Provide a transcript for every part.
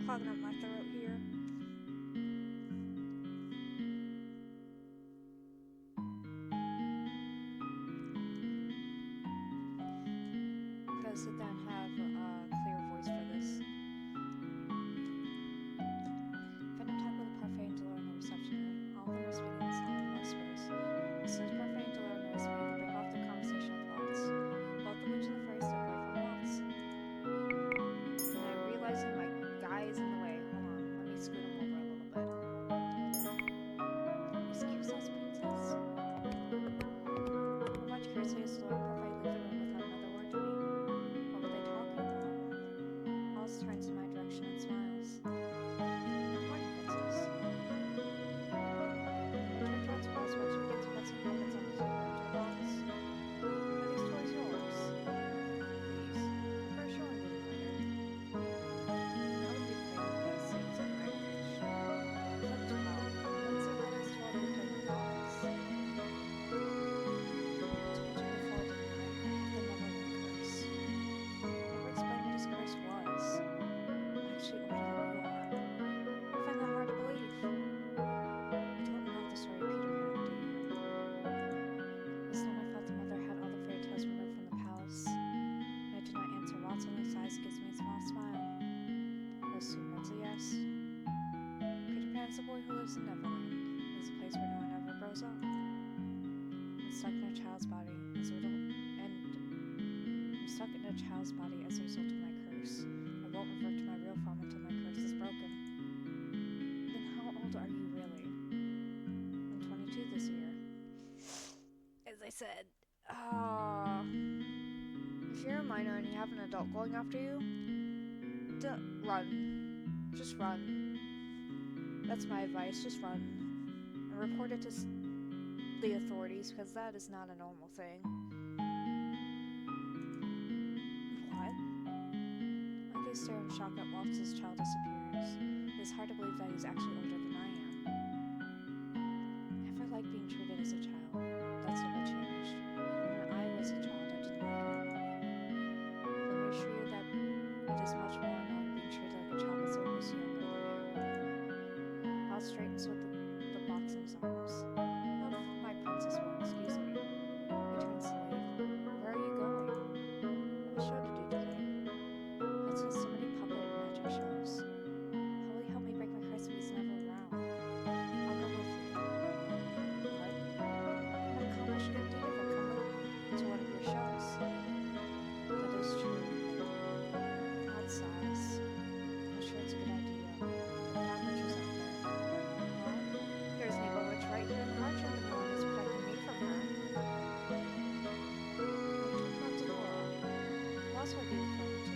clogging up my throat here. Gotta sit down and have a clear voice for this. Spend time with the parfait and Delora in the reception room. All of them are speaking in silent whispers. As soon as parfait and Delora notice me, they break off the conversation with Waltz. Both the witch and the fairy step away from Waltz. And I'm realizing my guy is in the way. Hold on, let me scoot him over a little bit. Excuse us, princess. I watch curiously as Delora and parfait leave the room without another word to me. What were they talking about? Waltz turns in my direction and smiles. Good morning, princess. Turn towards Waltz while she begins to put some puppets on the table and to Waltz. Are these toys yours? These. For a showing room later. I would be playing with these things at my age. Flip 12. Let's see how there's 12 to be playing with dolls. I told you before, didn't I? I have the Neverland curse. Never explained what his curse was. I'm actually older than you are. I find that hard to believe. You don't know the story of Peter Pan, do you? This time I felt the mother had all the fairy tales removed from the palace. When I did not answer, Waltz only sighs and gives me a small smile. I assume that's a yes. Peter Pan is the boy who lives in Neverland. It is a place where no one ever grows up. I'm stuck in a child's body as a result, of my curse. I won't revert to my real form until my curse is broken. Then how old are you really? I'm 22 this year. As I said, if you're a minor and you have an adult going after you, run. Just run. That's my advice, just run. And report it to the authorities, because that is not a normal thing. What? I do stare in shock at Waltz's childish appearance. It is hard to believe that he's actually older than I am. I never liked being treated as a child. That's never changed. When I was a child, I didn't like it. Let me assure you that it is much more annoying being treated like a child by someone who's younger than you. Waltz straightens with the box in his arms. Oh, my princess won't excuse me. He turns to leave. Where are you going? I have a show to do today. Waltz has so many puppet and magic shows. How will you help me break my curse if he's never around? I'll go with you. What? What accomplish a good deed if I come to one of your shows? That is true. Waltz sighs. I'm sure it's a good idea. There are not witches out there. Well, there's an evil witch right here in the march room, and no one is protecting me from her. Waltz would be referring to.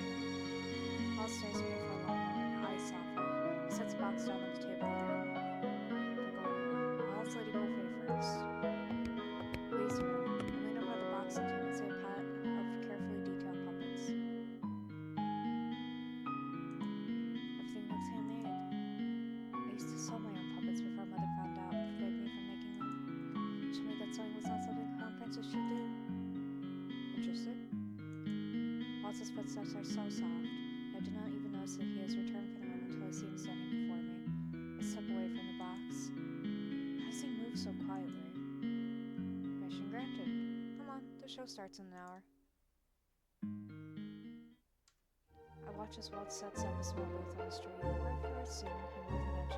Waltz stares at me for a long moment, eyes soften. He sets a box down on the table with her. Don't go anywhere. I'll ask Lady Parfait first. Please, no. I lean over the box and take and say a pat of carefully detailed puppets. Everything looks handmade. I used to sew my own puppets before Mother found out and forbade me from making them. She told me that sewing was not something a crown princess should do. Interested? Waltz's footsteps are so soft. I do not even notice that he has returned from the room until I see him standing before me. I step away from the box. How does he move so quietly? Permission granted. Come on, the show starts in an hour. I watch as Waltz sets up a small booth on the street. Where I first seen him with an edge.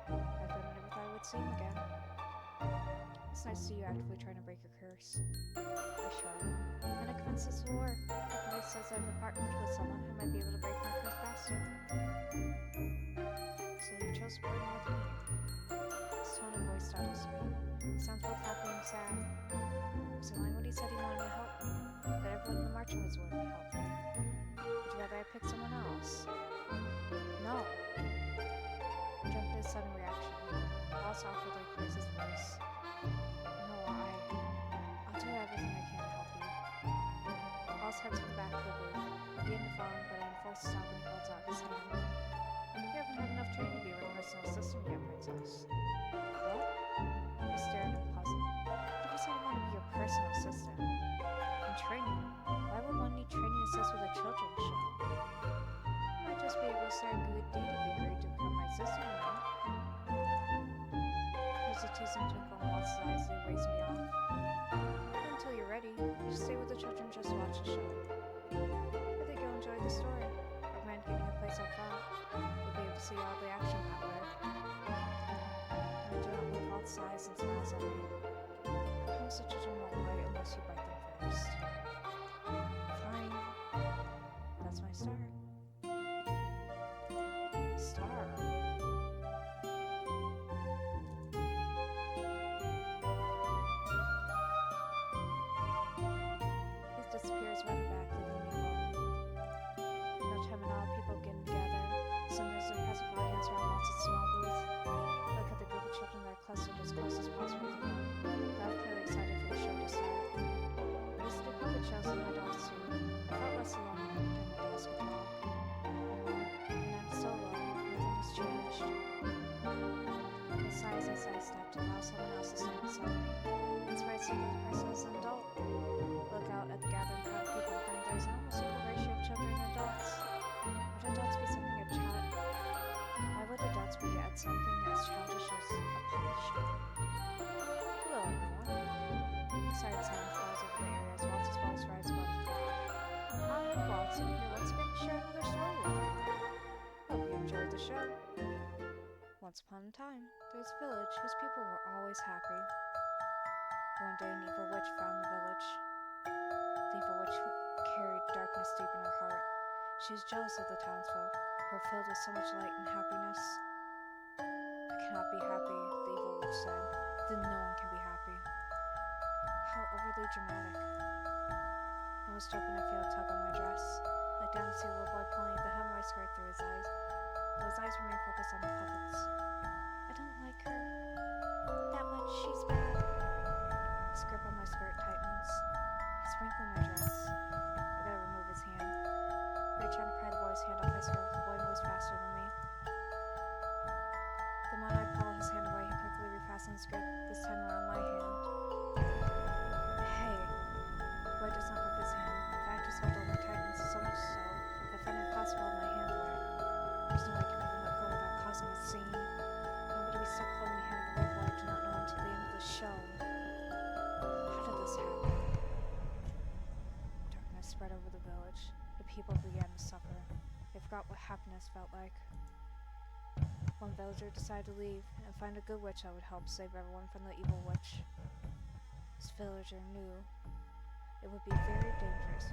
I never thought I would see him again. It's nice to see you actively trying to break your curse. I shrug. I'm gonna convince this will work. Everybody says I have a partner with someone who might be able to break my curse faster. So you chose to partner with me. His tone of voice startles me. He sounds both happy and sad. Was he lying when he said he wanted to help me? That everyone in the marching was willing to help me? Would you rather I pick someone else? No. I jumped to a sudden reaction. Waltz awkwardly clears his voice. No, I'll do everything I can to help you. Waltz heads to the back of the booth. I begin to follow him, but I am forced to stop when he holds out his hand. You haven't had enough training to be my personal assistant yet, princess. What? I stare at him, puzzled. I never said I want to be your personal assistant. And training? Why would one need training assist with a children's show? I might just be able to say a good deed if There's a teasing twinkle in Waltz's eyes as he waves me off. Not until you're ready, you just stay with the children, just watch the show. I think you'll enjoy the story. I recommend getting a place up front. You'll be able to see all the action that way. I do not move Waltz's eyes and smiles at me. I promise the children won't bite unless you bite them first. Fine. That's my star. Star? He disappears running back, leaving me alone. No time at all, people begin to gather. Some there's an impressive audience around Waltz's small booth. Look at the group of children that are clustered as close as possible to them. They're clearly excited for the show to start. I used to do puppet shows in my adults too. I felt less alone when I pretended to ask a talk. And I'm so alone, nothing has changed. I sigh as I sidestep to allow someone else to stand beside me. It's right so that the person is an adult. Look out at the gathering crowd of people and there's an almost equal ratio of children and adults. Would adults be something a child? Why would adults be at something as childish as a puppet show? Hello, everyone. Excited sound flies over the area as Waltz's voice rides above the crowd. I am Waltz, and here once again to share another story with you. Hope you enjoyed the show. Once upon a time, there was a village whose people were always happy. One day, an evil witch found the village. The evil witch carried darkness deep in her heart. She was jealous of the townsfolk, who were filled with so much light and happiness. I cannot be happy, the evil witch said. Then no one can be happy. How overly dramatic. I was open and feel a tug on my dress. Looked down to see a little boy pulling the hem of my skirt through his eyes. But his eyes remained focused on the puppets. I don't like her. That witch, she's bad. His grip on my skirt tightens. He's wrinkling my dress. I gotta remove his hand. Reach out and pry the boy's hand off my skirt. The boy moves faster than me. The moment I pull his hand away, he quickly refastens his grip, this time around my hand. Hey! The boy does not move his hand. In fact, his hold only tightens, so much so that I find it impossible with my hand away. There's no way I can even let go without causing a scene. I'm going to be stuck holding the hand of the little boy I do not know until the end of the show. How did this happen? Darkness spread over the village. The people began to suffer. They forgot what happiness felt like. One villager decided to leave and find a good witch that would help save everyone from the evil witch. This villager knew it would be very dangerous,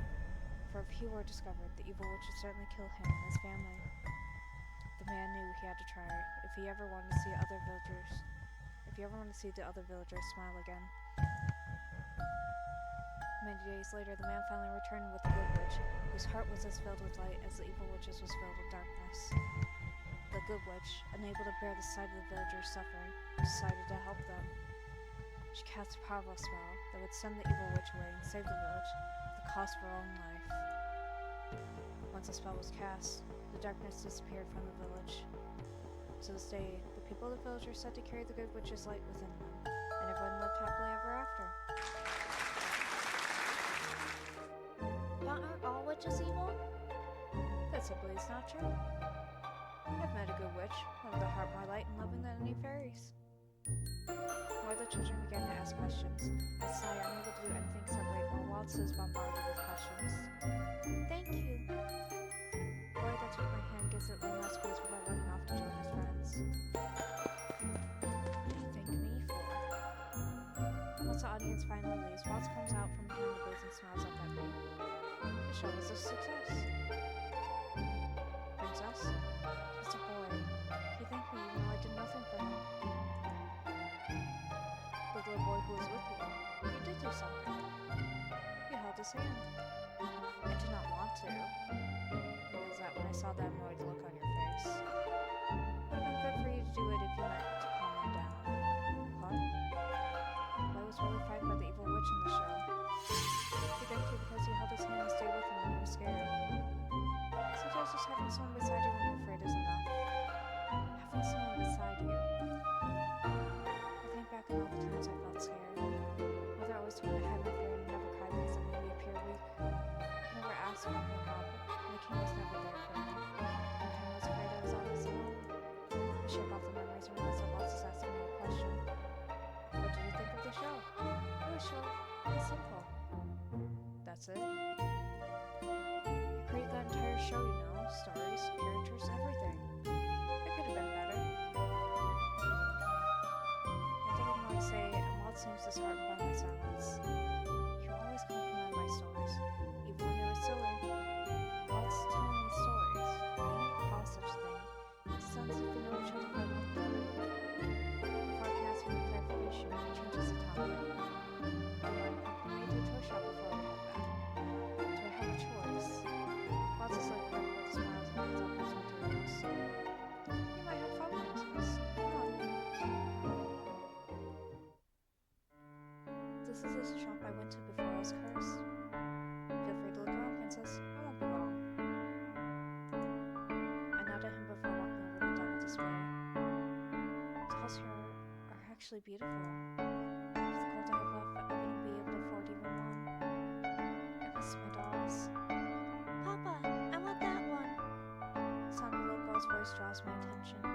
for if he were discovered, the evil witch would certainly kill him and his family. The man knew he had to try if he ever wanted to see the other villagers smile again. Many days later, the man finally returned with the good witch, whose heart was as filled with light as the evil witch's was filled with darkness. The good witch, unable to bear the sight of the villagers' suffering, decided to help them. She cast a powerful spell that would send the evil witch away and save the village at the cost of her own life. Once the spell was cast, the darkness disappeared from the village. To this day, the people of the village are said to carry the good witch's light within them, and everyone lived happily ever after. Aren't all witches evil? That simply is not true. I've met a good witch, one with a heart more light and loving than any fairies. More of the children began to ask questions. I sigh, unable to do anything except wait while Waltz is bombarded with questions. Thank you. The boy that took my hand gives it one last squeeze before running off to join his friends. What do you thank me for? Once the audience finally leaves, Waltz comes out from behind the booth and smiles up at me. The show was a success. Princess? Just a boy. He thanked me even though I did nothing for him. The little boy who was with you. You did do something. You held his hand. I did not want to. It was that when I saw that annoyed look on your face. It would have been good for you to do it if you meant to calm him down. What? I was really frightened by the evil witch in the show. He thanked you because you held his hand and stayed with him when he was scared. Sometimes just having someone beside you when you're afraid is enough. Having someone beside you. I think back on all the times I felt scared. Mother always told me to hide my fear and never cry because it made me appear weak. I never asked for her help, and the king was never there for me. Every time I was afraid I was always alone. I shake off the memories and realize that Waltz is asking me a question. that's it. You created that entire show, you know, stories, characters, everything. It could have been better. I think I'd want to say, Waltz seems disheartened by my silence. You always compliment my stories, even when they were silly. Waltz telling me stories. I never call such a thing. It sounds as if we know each other quite well. Before I can ask for clarification, he changes the topic. Do you want to accompany me to a toy shop before we head back? Do I have a choice? Waltz is like crumpled with smiles and hands up his materials. You might have fun with this. No. This is the shop I went to before I was cursed. Feel free to look around, princess. I won't be long. I nod at him before walking over the doll display. Dolls here are actually beautiful. With the gold I have left, I wouldn't be able to afford even one. I miss my dolls. Papa, I want that one. The sound of the little girl's voice draws my attention. I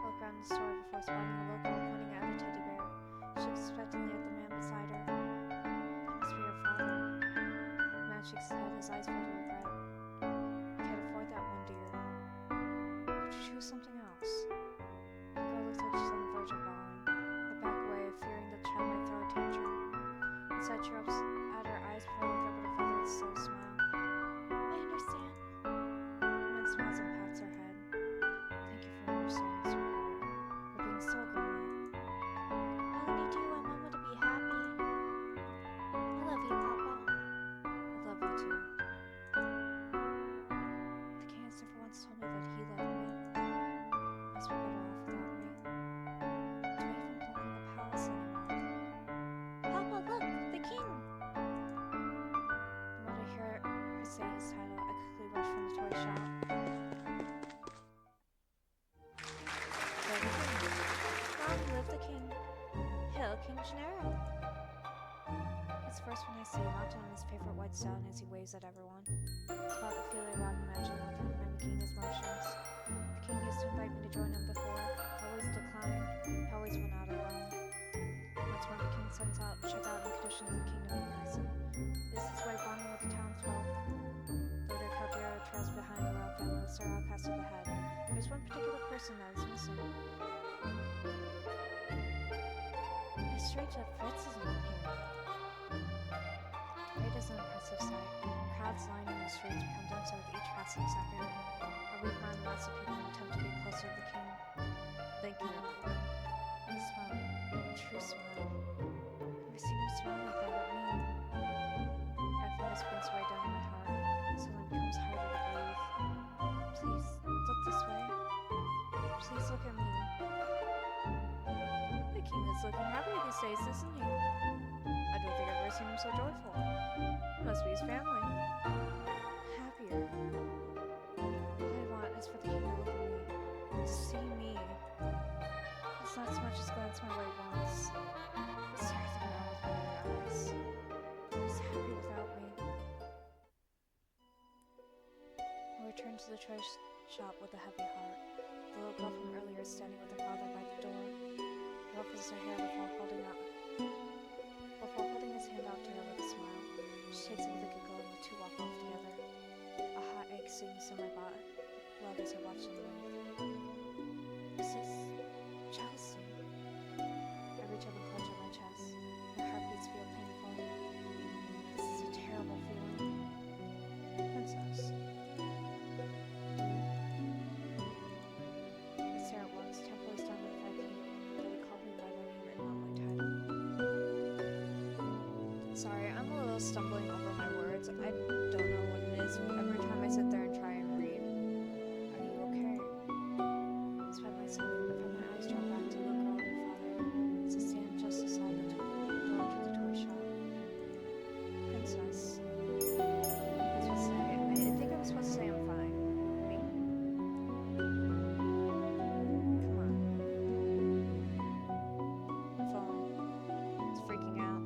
look around the store before spotting a little girl pointing at a teddy bear. She looks expectantly at the man beside her. That must be her father. The man shakes his head, his eyes filled with regret. I can't afford that one, dear. Could you choose something else? The girl looks like she's on the verge of bawling. I back away, fearing the child might throw a tantrum. Instead, she rubs at her eyes before looking up at her father with a slow smile. I understand. The man smiles and pats her head. Thank you for understanding, sweetheart. For being so grown up. I only need you and Mama to be happy. I love you, Papa. I love you too. The king has never once told me that he loved me. Must be better off without me. Do I even belong in the palace anymore? Papa, look, the king. The moment I hear her say his title, I quickly rush from the toy shop. There the king. Long live the king. Hail King Gennaro. It's first when I see him mounted on his favorite white stallion as he waves at everyone. It's about the feeling I'm imagining with him mimicking his motions. The king used to invite me to join him before. I always declined. I always went out alone. Once more the king sends out checkout and conditions of the kingdom in person. This is his way bonding with the townsfolk. Though their Caldera trails behind the royal family with Sir Outcast at the head, there's one particular person that is missing. It's strange that Fritz is not here. The parade is an impressive sight. Crowds lining the streets become denser with each passing second. A week round lots of people attempt to get closer to the king. Thank you. He smiled. A true smile. I've never seen him smile like that at me. Happiness brings right down to my heart. Suddenly becomes harder to breathe. Please, look this way. Please look at me. The king is looking happy these days, isn't he? I don't think I've ever seen him so joyful. It must be his family. Happier. All I want is for the king to look at me. To see me. It's not so much as glance my way once. Stare at the ground with wide eyes. He's happy without me. I return to the treasure shop with a heavy heart. The little girl from earlier is standing with her father by the door. He ruffles her hair before holding his hand out to her with a smile. She takes it with a giggle and the two walk off together. A hot egg sings in my blood as I watch them leave. Is this jealousy? I reach up and clutch at my chest. My heartbeats feel painful. This is a terrible feeling. Princess. I stare at once, temporarily stunned with 5 feet, though he called me by my name and not my title. Sorry, I'm a little stumbling over my words. I don't know what it is every time I sit there and try and read. Are you okay? Despite myself, I find my eyes drawn back to the girl and her father as I stand just beside the door to the toy shop. Princess. I think I was supposed to say I'm fine. Me? Come on. The phone. It's freaking out.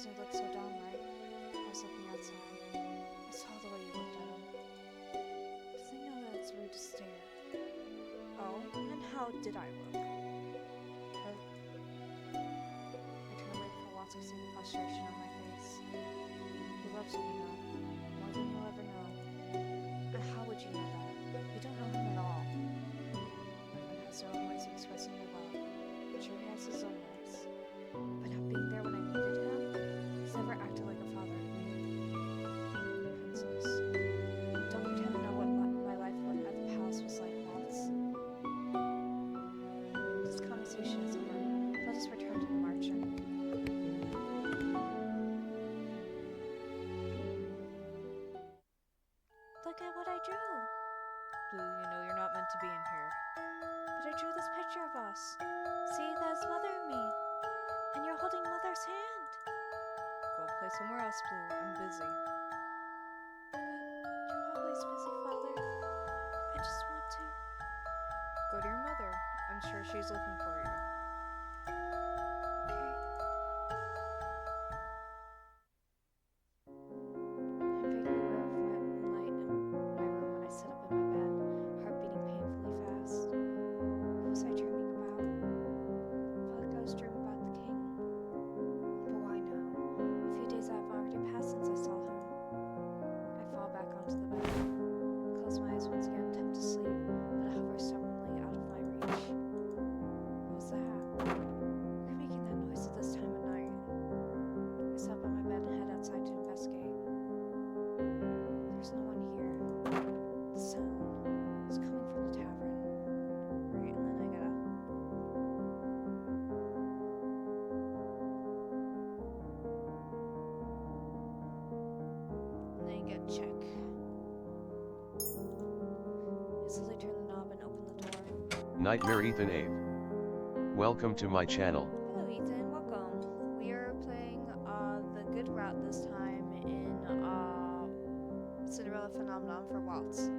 doesn't look so dumb, right? I was looking outside. I saw the way you looked at him. Does he know that it's rude to stare? Oh, and how did I look? Hurt? I turned away from Waltz to see the frustration on my face. He loves me, you know, more than you'll ever know. And how would you know that? You don't know him at all. Everyone has their own ways of expressing their love. I'm sure he has his own ways. But not being there when I needed him, he's never acted like a father to me. Princess, don't pretend to know what my life at the palace was like, Waltz. This conversation is over. Let us return to the marching. Look at what I drew. Blue, you know you're not meant to be in here. But I drew this picture of us. See, that's Mother and me. And you're holding Mother's hand. Go play somewhere else, Blue. I'm busy. But you're always busy, Father. I just want to. Go to your mother. I'm sure she's looking for you. Okay. I'm vaguely aware of moonlight in my room when I sit up in my bed, heart beating painfully fast. What was I dreaming about? I felt like I was dreaming about the king. But why now? A few days have already passed since I saw him. I fall back onto the bed, close my eyes once again, attempt to sleep, but I hover stubbornly out of my reach. What was that? You're making that noise at this time of night. I stop on my bed and head outside to investigate. There's no one here. The sound is coming from the tavern. Right, and then I gotta... And then you get check. I slowly turn the knob and open the door. Nightmare Ethan Ave. Welcome to my channel. Hello Ethan, welcome. We are playing the good route this time in Cinderella Phenomenon for Waltz.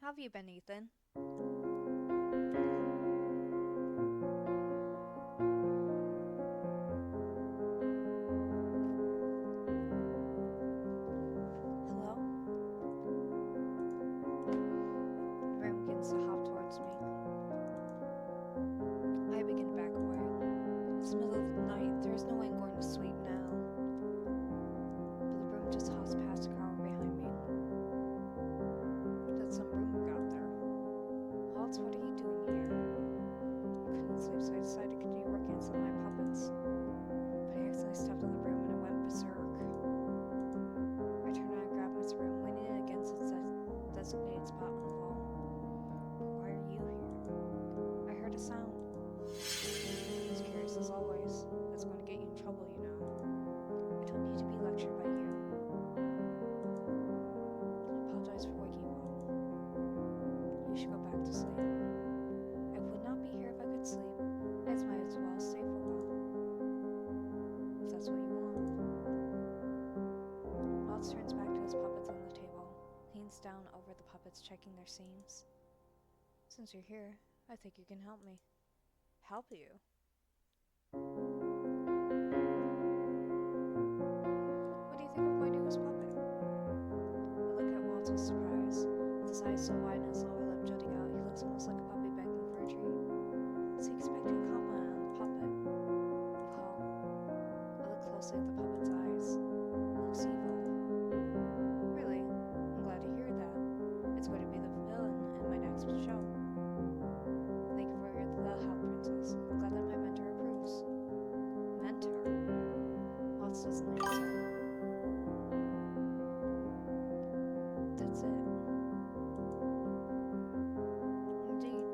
How have you been, Ethan? Hello? The room begins to hop towards me. I begin to back away. It's the middle of the night. There is no way I'm going to sleep now. But the room just hops past a car behind me. That's some room we got there. Waltz, what are you doing here? I couldn't sleep, so I decided to continue working on some of my puppets. But I accidentally stepped on the broom and it went berserk. I turned around and grabbed Miss Broom, leaning it against its designated spot on the wall. But why are you here? I heard a sound. I was curious as always. That's going to get you in trouble, you know. I don't need to be lectured by you. I apologize for waking you up. You should go back to sleep. I would not be here if I could sleep. I might as well stay for a while. If that's what you want. Waltz turns back to his puppets on the table, leans down over the puppets, checking their seams. Since you're here, I think you can help me. Help you? What do you think I'm going to do with this puppet? I look at Waltz with surprise. With his eyes so wide and his lower lip jutting out, he looks almost like a puppy begging for a treat. Is he expecting a compliment on the puppet? Well, I look closely at the puppet's eyes. It looks evil. Really? I'm glad to hear that. It's going to be the villain in my next show. Thank you for the help, Princess. I'm glad that my mentor approves. Mentor? Waltz doesn't answer. That's it. Indeed.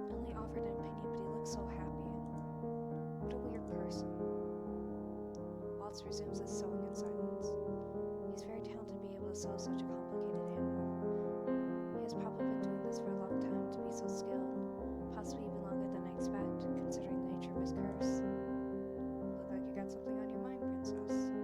I only offered an opinion, but he looks so happy. What a weird person. Waltz resumes his sewing in silence. He's very talented to be able to sew such a complicated animal. He has probably been doing this for a long time to be so skilled, possibly even longer than I expect, considering the nature of his curse. Look like you got something on your mind, Princess.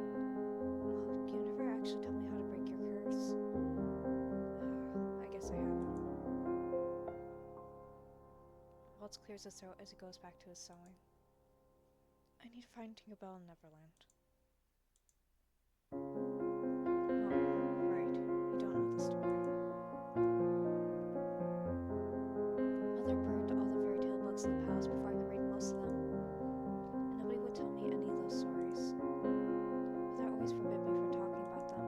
clears his throat as he goes back to his sewing. I need to find Tinkerbell in Neverland. Oh, right. You don't know the story. Mother burned all the fairy tale books in the palace before I could read most of them, and nobody would tell me any of those stories. Mother always forbid me from talking about them.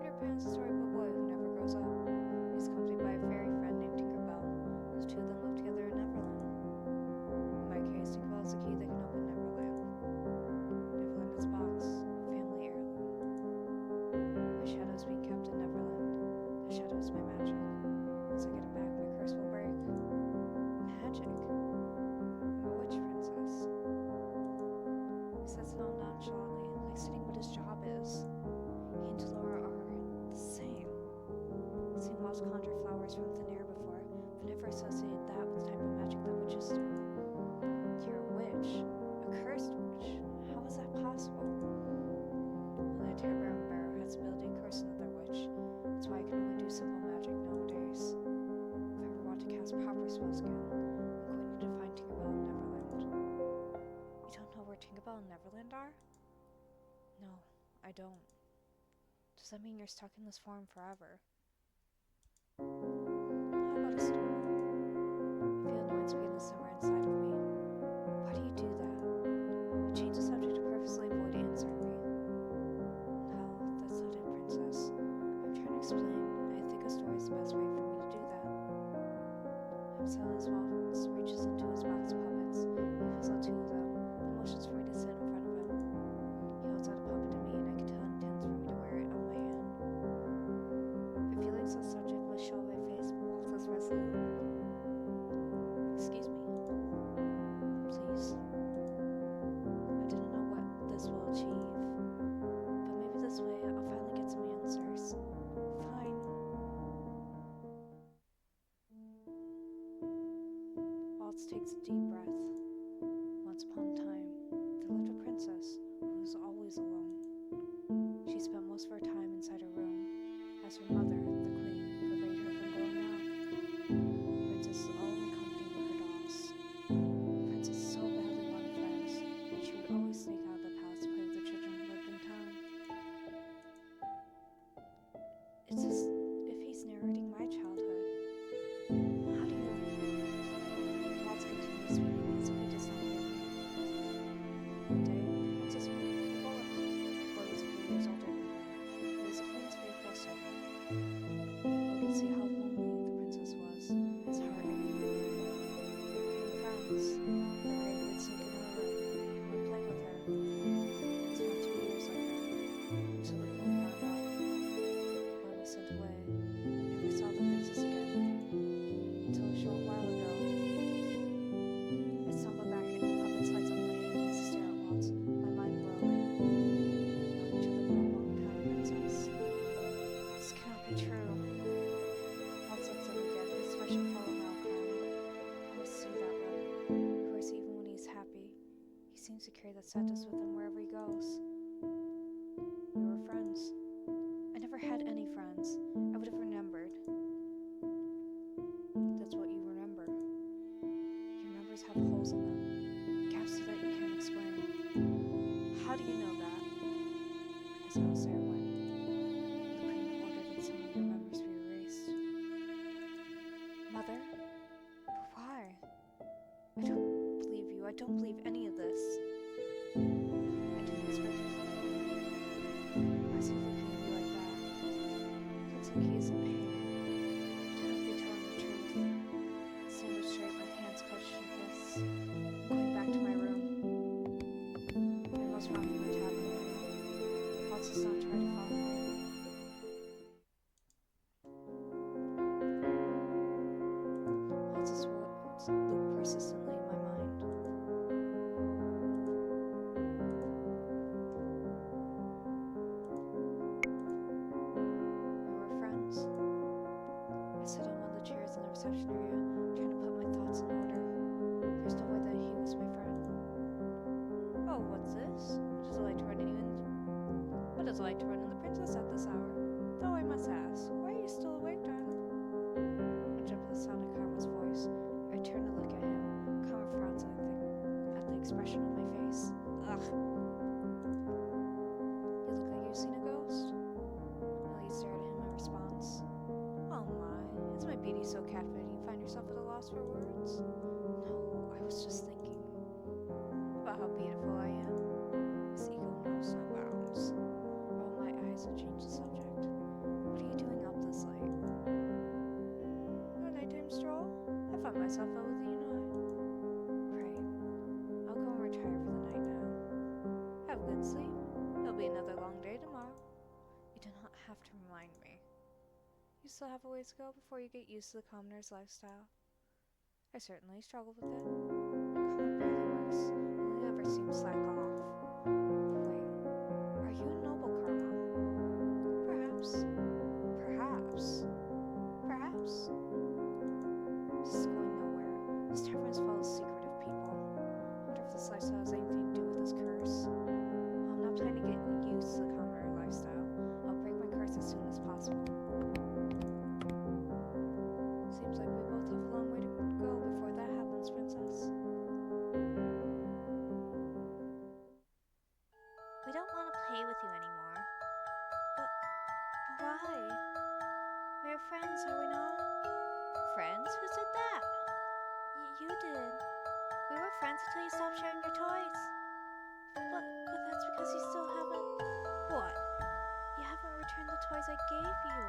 Peter Pan's the story of a boy who never grows up. He's accompanied by a fairy friend named Tinkerbell. The two of them live together in Neverland. In my case, Tinkerbell is the key that can open Neverland. Neverland is a box, a family heirloom. My shadow is being kept in Neverland. The shadow is my magic. Once I get it back, my curse will break. Magic? I'm a witch princess. He says it all nonchalantly, like stating what his job is. He and Delora are the same. I've seen Waltz conjure flowers from thin air before, but never associated that with the type of magic that witches do. You're a witch. A cursed witch. How is that possible? Only a Brown Barrow has the ability to curse another witch. That's why I can only do simple magic nowadays. If I ever want to cast proper spells again, I'm going to find Tinkerbell in Neverland. You don't know where Tinkerbell and Neverland are? No, I don't. Does that mean you're stuck in this form forever? How about a storm? I feel annoyance begin to simmer inside of me. Why do you do that? You change the subject to purposely avoid answering me. No, that's not it, princess. I'm trying to explain, and I think a story is the best way for me to do that. I'm silent as Waltz reaches into his box of puppets. He fills out two of them, then motions for me to sit in front of him. He holds out a puppet to me, and I can tell he intends for me to wear it on my hand. If feelings on the subject must show on my face, Waltz is resolute. Excuse me. Please. I didn't know what this will achieve, but maybe this way I'll finally get some answers. Fine. Waltz takes a deep breath. Once upon a time, there lived a princess who was always alone. She spent most of her time inside her room, as her mother, the queen, forbade her from going out. The princess was alone in company with her dolls. The princess so badly wanted friends that she would always sneak out of the palace to play with the children who lived in town. It's as if he's narrating my childhood. How do you know? Waltz continues speaking as if he does not hear me. One day, the princess moved with a boy. The boy was a few years older than her. He was the queen's faithful servant. One could see how lonely the princess was. His heart ached. They became friends. Every day he would sneak into her room. He would play with her. It spent 2 years like that, until the queen found out. The boy was sent away. I never saw the princess again. Until a short while ago. I stumbled back and the puppet's lights on my hand as I stare at Waltz, my mind whirling. We've known each other for a long time, princess. This cannot be true. Waltz looks at me again, his expression full of melancholy. I always see that way. Of course, even when he's happy, he seems to carry that sadness with him wherever he goes. We were friends. I never had any friends. I would have remembered. That's what you remember. Your memories have holes in them, gaps that you can't explain. How do you know that? Because I was there when the queen ordered that some of your memories be erased. Mother? But why? I don't believe you. I don't believe any of this. I didn't expect you. Why is he looking at me like that? Looks like he is in pain. He cannot be telling the truth. Standing up straight, my hands clenched in fists. I'm going back to my room. I almost ran from my tablet. Waltz does not try to follow me. Waltz's words loop persistently in my mind. We were friends. I sat on one of the chairs in the reception area, trying to put my thoughts in order. There's no way that he was my friend. Oh, what's this? What does it like to run in? What does it like to run in the princess at this hour? Though I must ask, why are you still awake, darling? I jumped at the sound of Karma's voice. I turned to look at him. expression on my face. Ugh. You look like you've seen a ghost. Ellie stared at him in response. Oh my, is my beauty so captivating you find yourself at a loss for words? No, I was just thinking about how beautiful I am. His ego knows no bounds. Roll my eyes and change the subject. What are you doing up this late? A nighttime stroll? I find myself out with you tonight. Right. I'll go and retire for the night now. Have a good sleep. It'll be another long day tomorrow. You do not have to remind me. You still have a ways to go before you get used to the commoner's lifestyle. I certainly struggle with it. Common barely works. Only ever seems slack off. Wait, are you a noble Karma? Perhaps. Perhaps. Perhaps. This is going nowhere. This tavern is full of secretive people. I wonder if this lifestyle has anything to do with this curse. I'm not planning to get used to the commoner lifestyle. I'll break my curse as soon as possible. Seems like we both have a long way to go before that happens, Princess. We don't want to play with you anymore. But why? We're friends, are we not? Friends? Who said that? You did. We were friends until you stopped sharing your toys. But that's because you still haven't... What? You haven't returned the toys I gave you.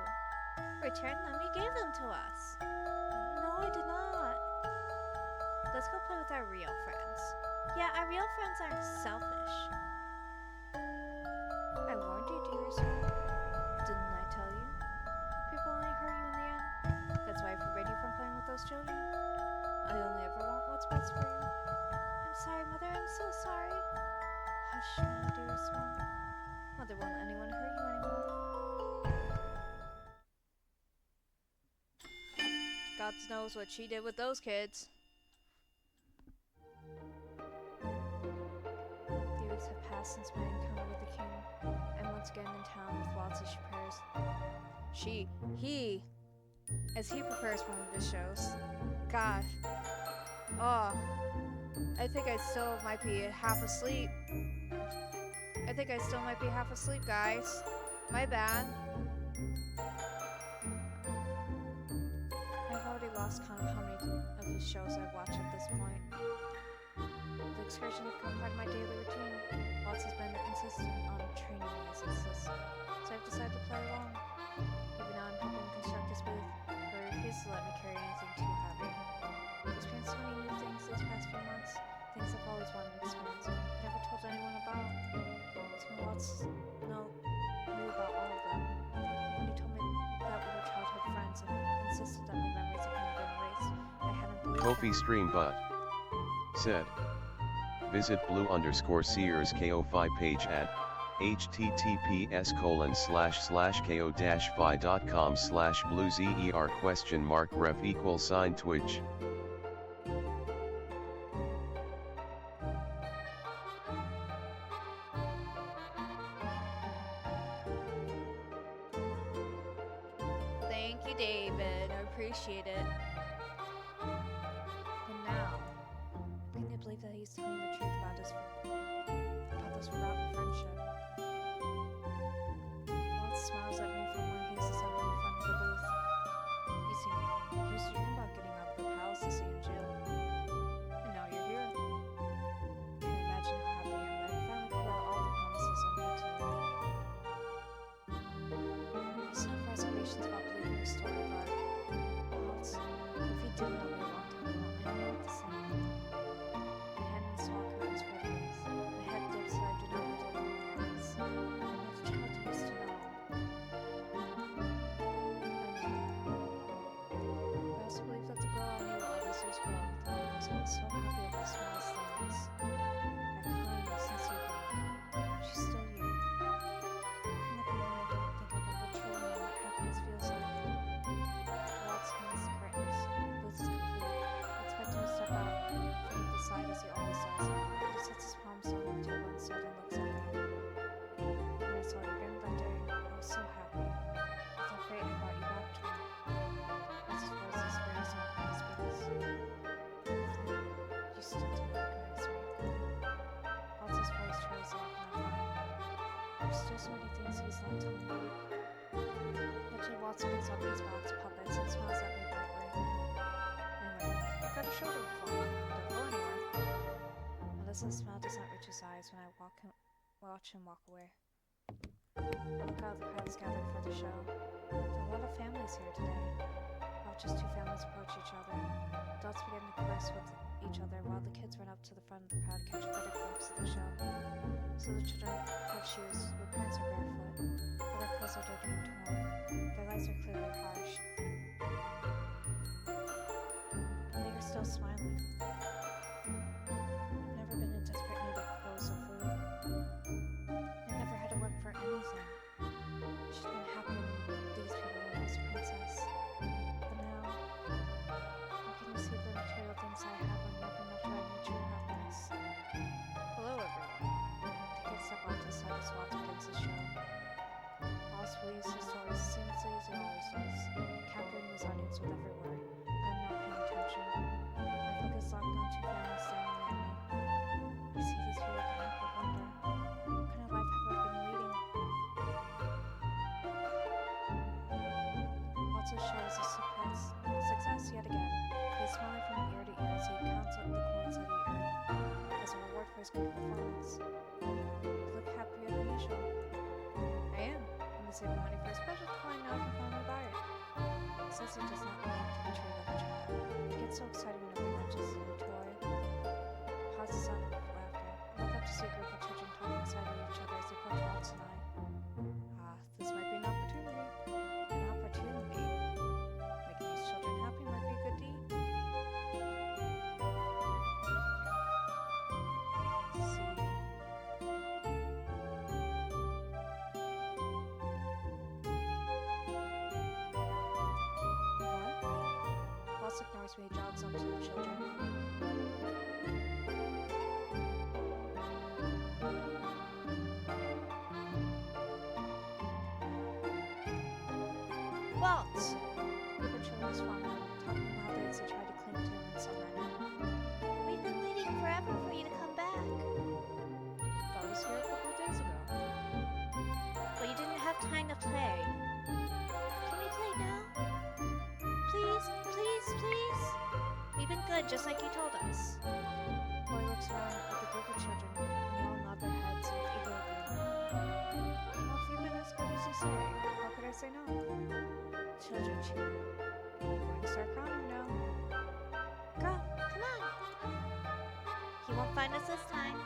Returned them? You gave them to us. No, I did not. Let's go play with our real friends. Yeah, our real friends aren't selfish. I warned you, dearest. Didn't I tell you? People only hurt you in the end. That's why I forbid you from playing with those children. I only ever want what's best for you. I'm sorry, Mother. I'm so sorry. Hush, my dearest one. Mother won't let anyone hurt you anymore. God knows what she did with those kids. The weeks have passed since my encounter with the king. I'm once again in town with Waltz as she prepares. As he prepares for one of his shows. Gosh. Oh. I think I still might be half asleep. Guys. My bad. I've already lost count of how many of his shows I've watched at this point. The excursion has become part of my daily routine. Waltz has been insistent on training me as his assistant, so I've decided to play along. Even now I'm helping construct his booth, but he refuses to let me carry anything too heavy. I've experienced so many new things these past few months, things I've always wanted to experience, but never told anyone about. So when Waltz knew about all of them, when he told me that we were childhood friends and insisted that my memories of him had been erased, I hadn't believed Kofi him. stream but said. Visit blue_seers KO5 page at https://ko-fi.com/bluezer ? Twitch. Thank you, David. I appreciate it. But now, I begin to believe that he's telling the truth about this forgotten friendship. Waltz smiles at me from where he is assembled in front of the booth. You see, he was dreaming about getting out of the palace to stay in jail. And now you're here. Can't imagine how happy I am that I finally fulfilled all the promises I made to you. I still have reservations about believing your story, but Waltz, if you didn't know me a long time ago, I know the same. My head in the small curtains for the wreath. My head dipped so I do not have to look in the eyes. I'm not the child you used to know. I also believe that the girl I knew always was well. I was always so happy with the smallest things. That kind, sincere girl. She's still you. Can it be when I don't think about her truly and what happiness feels like? Waltz hangs the curtains. The booth is complete. I expect him to step out from the side as he always does. He sets his palms on the table instead and looks at me. When I saw you again that day, I was so happy. I felt great I brought you back to me. Waltz's voice is very soft and speaks. Waltz picks up his box of puppets and smiles at me brightly. Anyway, I've got a show to perform. Don't go anywhere. Melissa's smile does not reach his eyes when I watch him walk away. I look out at the crowds gathered for the show. There are a lot of families here today. I watch as two families approach each other. Adults begin to converse with each other while the kids run up to the front of the crowd to catch a better glimpse of the show. So the children have shoes, their parents are barefoot, while their clothes are dirty and torn. Their lights are clearly harsh. But they are still smiling. I've never been in desperate need of clothes or food. I've never had to work for anything. I should have been happy in these people when I was a princess. But now, I can receive the material things I have and never enough to have my true happiness. Hello, everyone. To get step off to the side as Waltz begins the show. Waltz weaves his stories seamlessly as he always does, capturing his audience with every word. I'm not paying attention. My focus locked on two families staring at me. I see these people connect but wonder, what kind of life have I been leading? Waltz's show is a success yet again. He is smiling from ear to ear as he counts up the coins that he earned as a reward for his good performance. You look happier than usual. I am. I'm saving money for a special toy, now I can finally buy it. He says he does not want to be treated like a child. He gets so excited whenever he mentions a new toy. Pauses out of laughter. I look up to see a group of children talking excitedly to each other as they approach Waltz and I. This might be an opportunity. An opportunity? Making these children happy might be a good deed. Waltz ignores me, jogs up to the children. Waltz! The group of children is forming up, talking loudly as they try to cling to him and surround him. We've been waiting forever for you to come back. I was here a couple of days ago. But you didn't have time to play. Can we play now? Please, please, please. We've been good, just like you told us. The boy looks around at the group of children, and they all nod their heads with eager agreement. Well, if you've been as good as you say, how could I say no? Children cheer. We're going to start crowning now. Go, come on. He won't find us this time.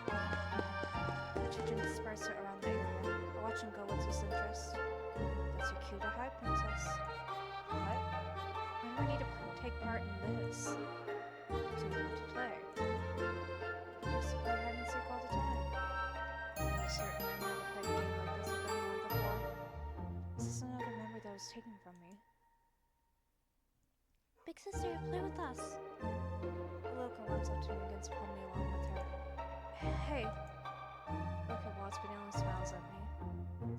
The children disperse around the area. I watch them go with his interest. That's your cue to hide, princess. What? Why do I need to take part in this? Do you want to play? I used to play hide and seek all the time. Are you certain I never played a game like this with anyone before? Is this another memory that was taken from me? Big sister, play with us. The little girl runs up to me and begins to pull me along with her. Hey! Look at Waltz, but he only smiles at me.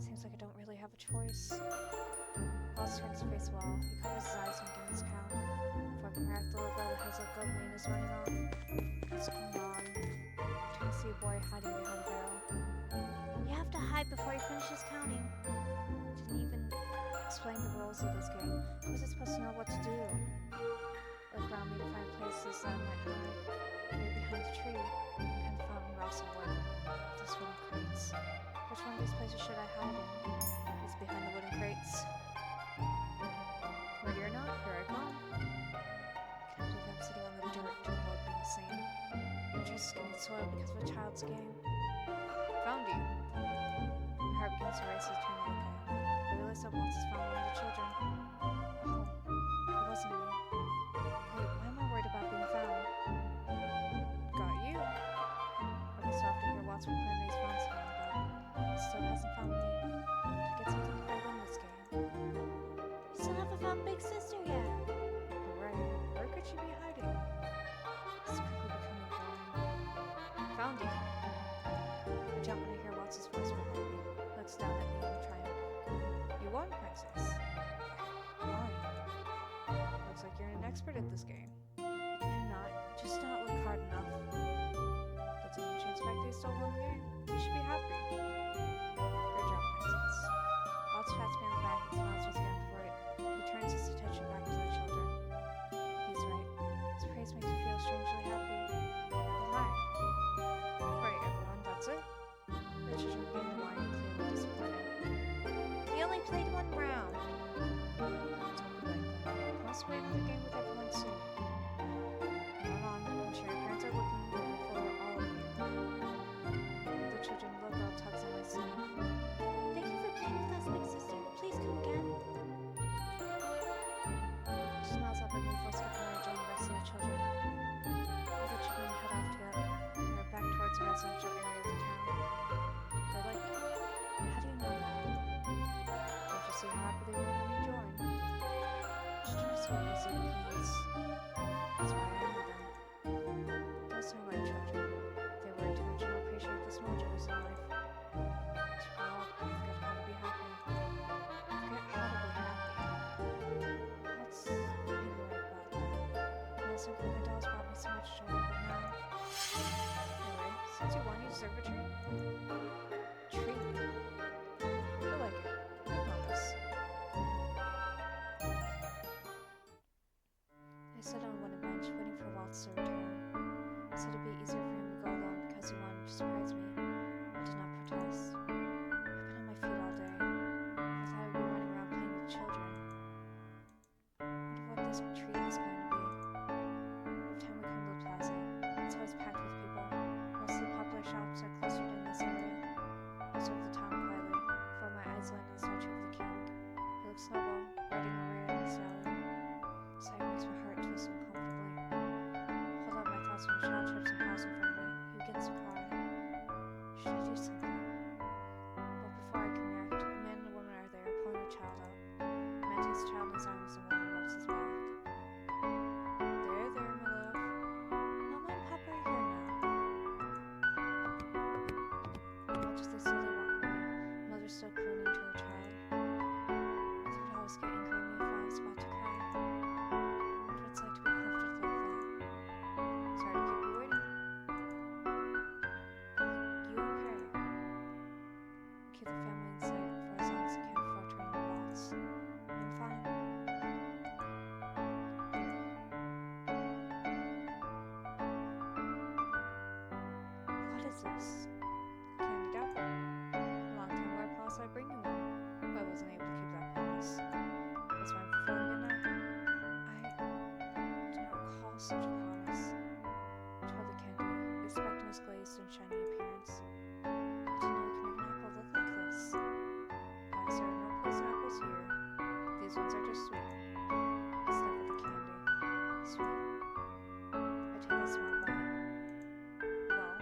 Seems like I don't really have a choice. Waltz turns to face the wall. He covers his eyes and begins to count. Before I can react, the little girl that has a gold mane is running off. What's going on? I turn to see a boy hiding behind a barrel. You have to hide before he finishes counting. Didn't even explain the rules of this game. How was I supposed to know what to do? Look around me to find places that I might hide. Maybe behind the tree. Behind the fountain where also work. Those wooden crates. Which one of these places should I hide in? It's behind the wooden crates. Ready or not, here I come. I can't believe I'm sitting on the dirt to avoid being seen. My dress is getting soiled because of a child's game. Found you. My heart begins to race as I turn to look at him. I realize that Waltz has found one of the children. Oh, it wasn't me. Wait, why am I worried about being found? Got you. I'll be so off to hear Waltz proclaim that he's found someone, but he still hasn't found me. To get something if I win this game. You still haven't found Big Sister yet. You're right. Where could she be hiding? It's quickly becoming boring. Found you. I jump when I hear Waltz's voice behind me. He looks down at me in triumph. You won, princess. Why? Looks like you're an expert at this game. I'm not. Just not look hard enough. That doesn't change the fact that you still won the game. You should be happy. Good job, princess. Waltz pats me on the back and smiles once again before what easy peas. That's why I knew them. Those are like children. They were to reach and appreciate the small joys in life. To grow up and forget how to be happy. Forget how to be happy. What's maybe right about that? And also, my dolls brought me so much joy, but now. Anyway, since you won, you deserve a treat. Treat? I like it. I promise. I sat on a wooden bench, waiting for Waltz to return. I said it'd be easier for him to go alone because he wanted to surprise me. I did not protest. I've been on my feet all day. I thought I'd be running around playing with children. I wonder what this treat is going to be. Every time we come to the plaza, it's always packed with people. Most of the popular shops are clustered in this area. I observe the town quietly, before my eyes land on the statue of the king. He looks noble, riding a rare stallion. Sight makes my heart twist uncomfortably. Hold on my thoughts when a child trips and falls in front of me. He begins to cry. Should I do something? But before I can react, a man and a woman are there, pulling the child out. The man takes the child in his arms and the woman rubs his back. There, my love. Mama and Papa are here now. Watch as they slowly walk away. Mother still crooning to her child. Mother would always get angry at me if I was about to cry. I wonder what it's like to be comforted like that. Sorry to keep you waiting. You okay? Keep the family in sight for as long as I can before turning to Waltz. I'm fine. What is this? Candied apple. A long time ago I promised I'd bring you one, but I wasn't able to keep that promise. That's why I'm fulfilling it now. I do not recall such a promise. I twirled the candy, expecting its glazed and shiny appearance. I didn't know you could make an apple look like this. Guys, there are no poison apples here. These ones are just sweet. I sniff at the candy. Sweet. I take a small bite. Well,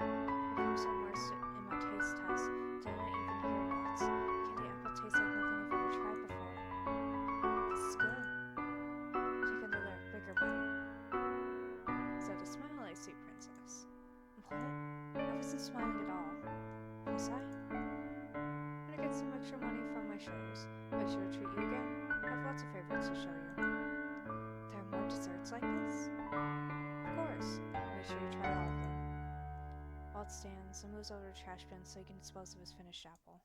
I become so immersed in my taste test, did not even hear Waltz. Candy apple tastes like nothing I've ever tried before. This is good. Take another, bigger bite. Is that a smile I see, princess? What? I wasn't smiling at all. Was I? I'm gonna get some extra money from my shows. Make sure to treat you again. I have lots of favorites to show you. There are more desserts like this? Of course. Make sure you try all of them. Waltz stands and moves over to the trash bin so he can dispose of his finished apple.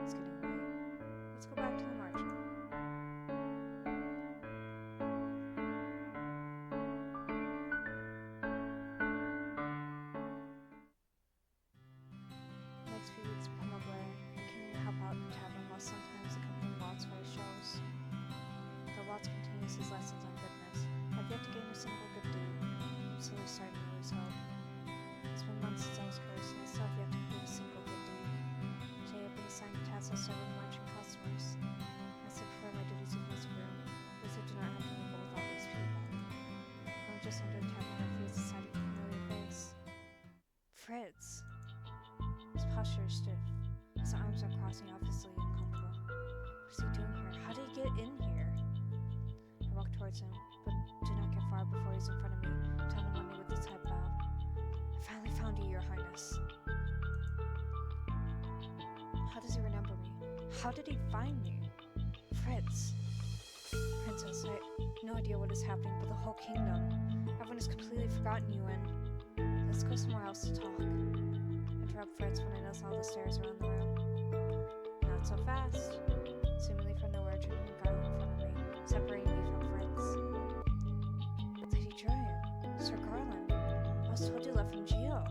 It's getting late. Let's go back to the march room. The next few weeks become a blur. I can help out in the tavern while sometimes accompanying Waltz for his shows. Though Waltz continues his lessons on goodness, I've yet to gain a single good deed. I'm slowly starting to lose hope. It's been months since I was cursed, and I still have yet to complete a single good deed. Today I've been assigned a task of serving marching customers. I still prefer my duties with this room, because I do not have to mingle with all these people. I'm just under the tavern and I face the sight of a familiar face. Fritz! His posture is stiff. His arms are crossing, obviously uncomfortable. What is he doing here? How did he get in here? I walk towards him, but do not get far before he's in front of me, turning on me with his head bowed. I finally found you, Your Highness. How does he remember me? How did he find me? Fritz. Princess, I have no idea what is happening, but the whole kingdom. Everyone has completely forgotten you, and let's go somewhere else to talk. Interrupt Fritz when I notice all the stairs around the room. Not so fast. Seemingly from nowhere, Jordan and Garland in front of me, separating me from Fritz. Lady Julian, Sir Garland, I was told you left from Geo.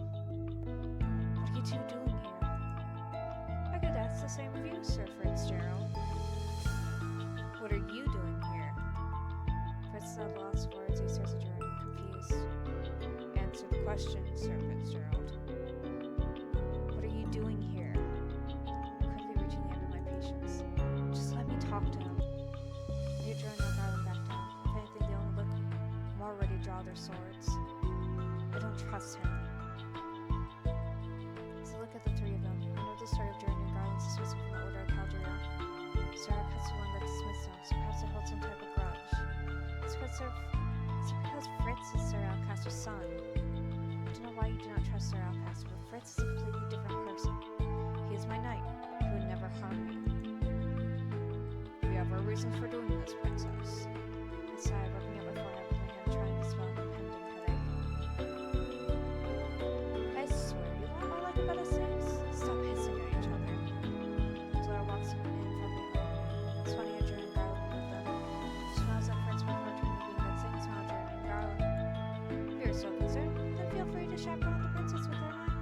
What are you two doing here? I could ask the same of you, Sir Fitzgerald. What are you doing here? Fritz is at lost for words. He stares at Jordan, confused. Answer the question, Sir Fitzgerald. What are you doing here? Quickly reaching the end of my patience. Just let me talk to him. Lady Jordan and Garland back down. If anything, they only look more ready to draw their swords. I don't trust him. As I look at the three of them, I know the story of Jordan and Garland's dismissal from the Order of Caldera. Sarah cuts the one that dismissed them, so perhaps they hold some type of grudge. Is it because Fritz is Sir Alcaster's son? I don't know why you do not trust Sir Alcaster, but Fritz is a completely different person. He is my knight. He would never harm me. We have our reasons for doing this, princess. I sighed, rubbing at my forehead with my hand, trying to dispel an impending headache. I swear, you want more like about us things? Stop hissing at each other. Zora walks in from behind, swatting at Jordan Garland with them. She smiles at Fritz before turning to being that same smile Jordan and Garland. If you're so concerned, then feel free to chaperone the princess with her knight.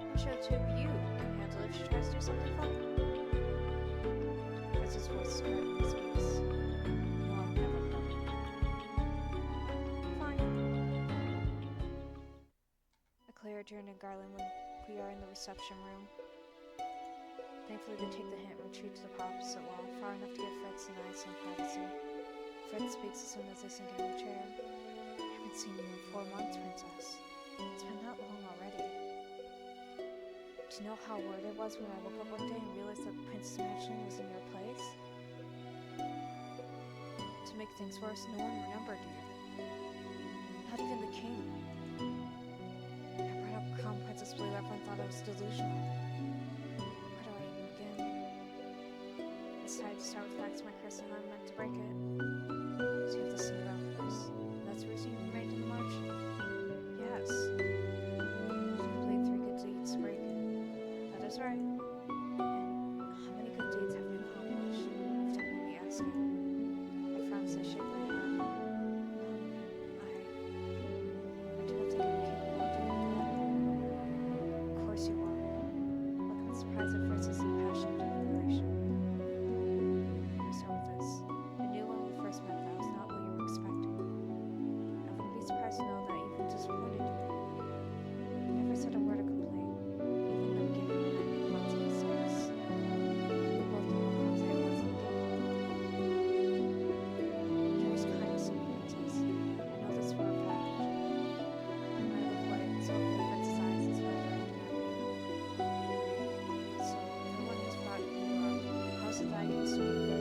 I'm sure the two of you can handle it if she tries to do something fun. Fritz's voice is quiet when he speaks. No, I'll never fun. Fine. I clear Jordan and Garland when we are in the reception room. Thankfully, they take the hint and retreat to the opposite wall, far enough to give Fritz and I some privacy. Fritz speaks as soon as they sink into a chair. I haven't seen you in 4 months, princess. It's been that long already. Do you know how worried I was when I woke up one day and realized that Princess Mansion was in your place? To make things worse, no one remembered you. Not even the king. I brought up Crown Princess Blue, everyone thought I was delusional. Where do I even begin? I decided to start with facts my curse and how I meant to break it. So you have the Cinderella curse. That's the reason you remained in the march? Yes. To complete 3 good deeds to break it. That is right. And how many good deeds have you accomplished? If don't mind me asking. I frowned as I shake my head. I told you I'm capable of doing that. Of course you are. Look at the surprise at Fritz's impassioned declaration. Let me start with this. I knew when we first met that was not what you were expecting. I wouldn't be surprised to know that I even disappointed you. I never said a word of complaint, even though giving me I made lots of mistakes. We both know how clumsy I was indeed. There is kindness in you, princess. I know this for a fact. I look away and saw in Fritz's eyes as well directed at me. So, everyone has brought you up. How is it that I can see you?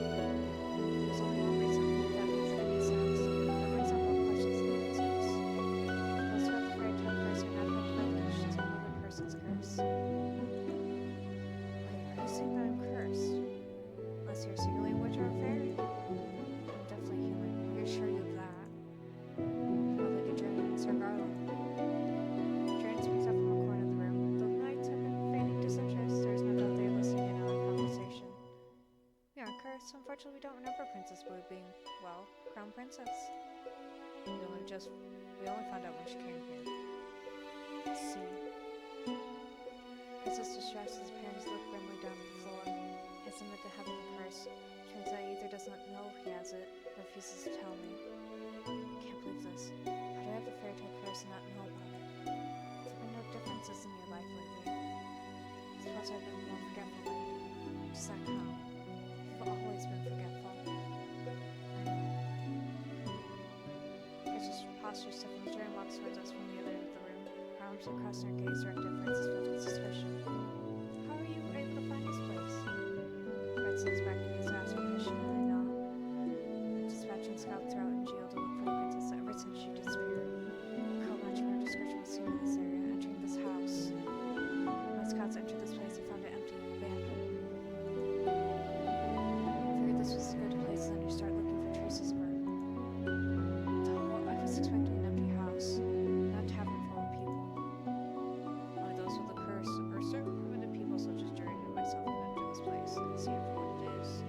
There's only one reason that makes any sense. That brings up more questions than answers. Those who have the fairy tale curse are not affected by the conditions of another person's curse. Wait, are you saying that I'm cursed? Unless you're secretly a witch or a fairy? I'm definitely human. I assure you of that. Well, look at Jordan and Sir Garland. Jordan speaks up from a corner of the room. Though the knights have been feigning disinterest, there is no doubt they are listening in on our conversation. We aren't cursed. Unfortunately, we don't remember Princess Blue being, well, Crown Princess. We only found out when she came here. Let's see. Princess distressed as parents look grimly down at the floor. He has admitted to having the curse. Turns out he either does not know he has it, or refuses to tell me. I can't believe this. How do I have the fairy tale curse and not know about it? Have there been no differences in your life lately? I suppose I've been more forgetful lately. Does that count? You've always been forgetful. I know. Princess postures stiff and Jordan walks towards us from the other end of the room. Her arms are crossed and her gaze directed at Fritz's filled with suspicion. How are you able to find this place? Fritz leans back and he's asked permission and I nod. Dispatching scouts throughout NGO to look for the princess ever since she disappeared. Curl matching her description was seen in this area, entering this house. My scouts entered this place and found it empty and abandoned. Figured this was as good a place as any to start looking for traces of her. Though I was expecting an empty house, not a tavern full of people. Only those with a curse, or certain primitive people such as Jordan and myself, can enter this place and see it for what it is.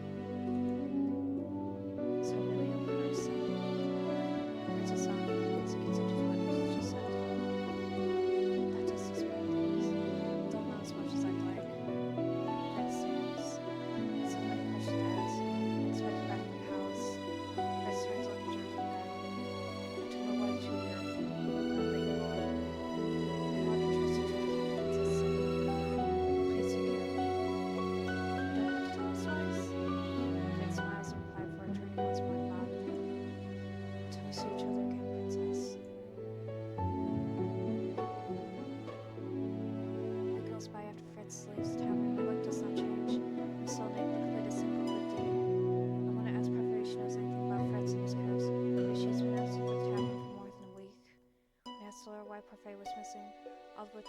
told her why Parfait was missing, all of which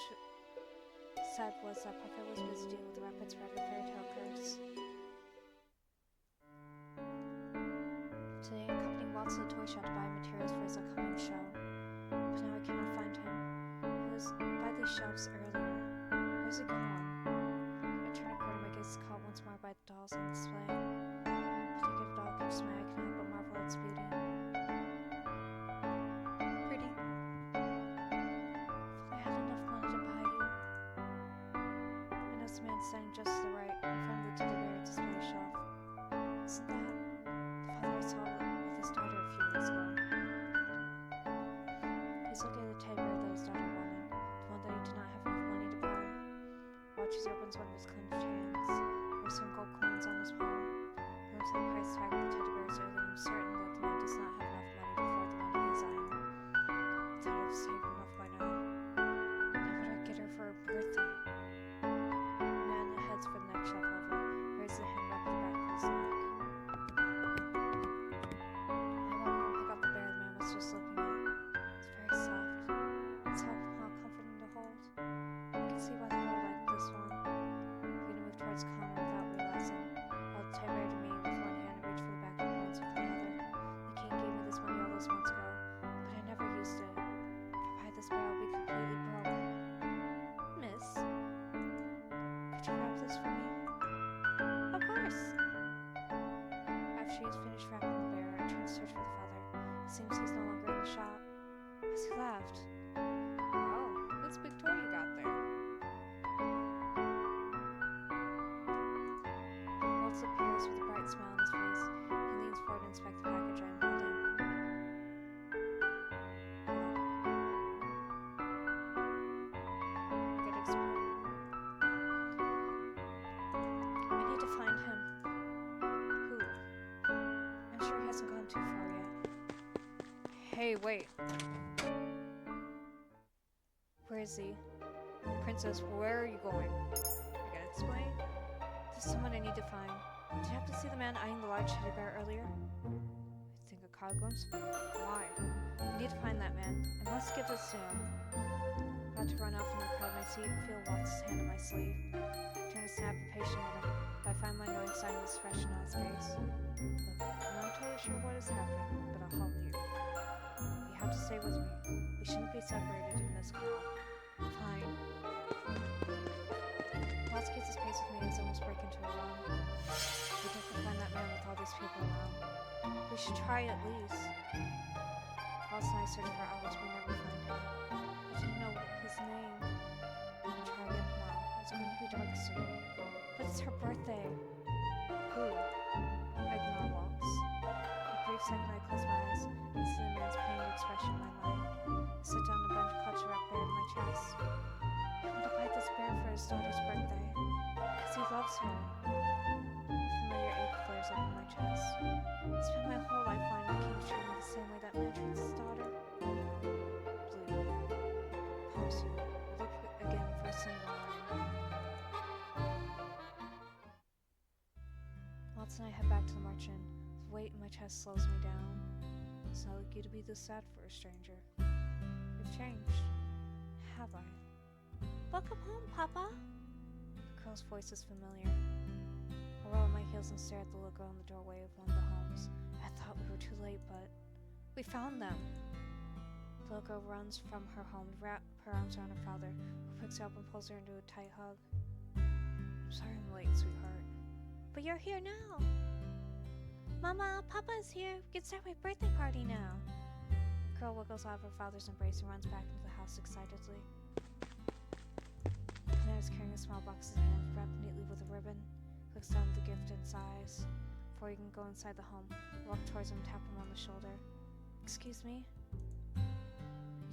said was that Parfait was busy dealing with the rapid spread of the fairy tale curse. Today, I'm accompanying Waltz to the toy shop to buy materials for his upcoming show. But now I cannot find him. He was by these shelves earlier. Where's he gone? I turn a corner, my gaze is caught once more by the dolls on display. One particular doll catches my eye, I cannot but marvel at its beauty. Pretty. If I had enough money to buy you. I notice the man standing just to the right, in front of the teddy bear display shelf. Isn't that the father I saw with his daughter a few weeks ago? He's looking at the teddy bear that his daughter wanted, the one that he did not have enough money to buy. Watch as he opens one of his clenched hands. There are some gold coins on his palm. Glimpse of the price tag of the teddy bear is early. I'm certain that the man does not have enough money to afford the one he is eyeing. I thought I've saved enough by now. What would I get her for her birthday? The man heads for the next shelf over, raises a hand up to the back of his neck. I walk over and pick up the bear the man was just looking at. It's very soft. It's how comforting to hold. I can see why the girl liked this one. I'm going to move towards Connor without realizing. I'll tie bear to me with one hand and reach for the back of coins with the other. The king gave me this money all those months ago, but I never used it. If I buy this bear, I'll be completely broke. Miss, could you wrap this for me? Of course. After she's finished wrapping the bear, I turn to search for the father. It seems he's no longer in the shop. Has he left? Wow, that's a big toy you got there. Waltz appears with a bright smile on his face. He leans forward and inspects the package I am holding. I get explain. I need to find him. Who? I'm sure he hasn't gone too far yet. Hey, wait. Where is he? Princess, where are you going? I gotta explain. There's someone I need to find. Did you happen to see the man eyeing the large teddy bear earlier? I think a caught a glimpse of him. Why? I need to find that man. I must give this to him. About to run out from the crowd, and I see and feel Waltz's hand on my sleeve. I turn to snap impatient at him, but I find my knowing sign of expression on his face. Look, I'm not totally sure what is happening, but I'll help you. You have to stay with me. We shouldn't be separated in this crowd. Fine. Waltz keeps his pace with me as I almost break into a run. We have to find that man with all these people around. We should try at least. Waltz and I searched for hours, we never find him. I didn't know his name. We'll try again tomorrow. It's going to be dark soon. But it's her birthday. Who? I ignore Waltz. For a brief second I close my eyes and see the man's pained expression in my mind. I sit down on the bench, clutch a wrapped bear to my chest. I want to buy this bear for his daughter's birthday, because he loves her. A familiar ache flares up in my chest. I spent my whole life wanting the king to treat me the same way that man treats his daughter. Blue. Promise you, I'll look again first thing in the morning. Waltz and I head back to the merchant. The weight in my chest slows me down. It's not like you to be this sad for a stranger. You've changed. Have I? Welcome home, Papa. The girl's voice is familiar. I roll up my heels and stare at the little girl in the doorway of one of the homes. I thought we were too late, but we found them. The little girl runs from her home to wrap her arms around her father, who picks her up and pulls her into a tight hug. I'm sorry I'm late, sweetheart. But you're here now. Mama, Papa is here. We can start my birthday party now. The girl wiggles out of her father's embrace and runs back into the house excitedly. The man is carrying a small box in his hand, wrapped neatly with a ribbon. He looks down at the gift and sighs. Before he can go inside the home, I walk towards him and tap him on the shoulder. Excuse me?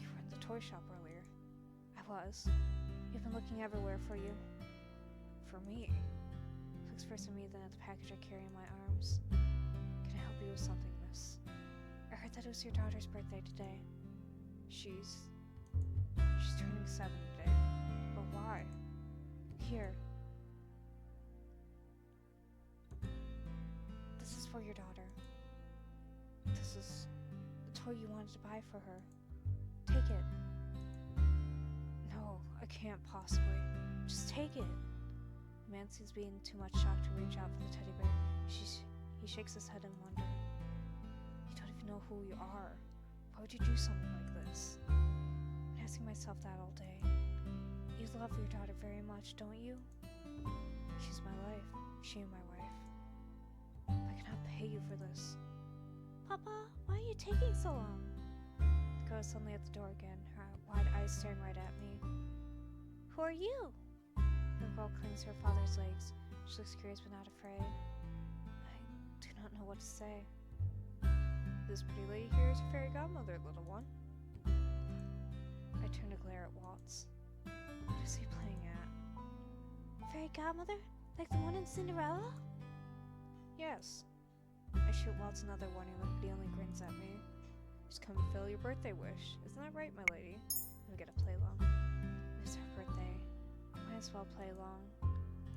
You were in the toy shop earlier. I was. You've been looking everywhere for you. For me? He looks first at me, then at the package I carry in my arms. Can I help you with something, miss? I heard that it was your daughter's birthday today. She's turning 7 today. But why? Here. This is for your daughter. This is the toy you wanted to buy for her. Take it. can't possibly. Just take it. The man seems being too much shocked to reach out for the teddy bear. He shakes his head in wonder. You don't even know who you are. Why would you do something like this? I've been asking myself that all day. You love your daughter very much, don't you? She's my life. She and my wife. I cannot pay you for this. Papa, why are you taking so long? The girl is suddenly at the door again, her wide eyes staring right at me. Who are you? The girl clings to her father's legs. She looks curious but not afraid. I do not know what to say. This pretty lady here is your fairy godmother, little one. I turn to glare at Waltz. What is he playing at? Fairy godmother? Like the one in Cinderella? Yes. I shoot Waltz another warning look, but he only grins at me. Just come fulfill your birthday wish. Isn't that right, my lady? We get to play along. It is her birthday. Might as well play along.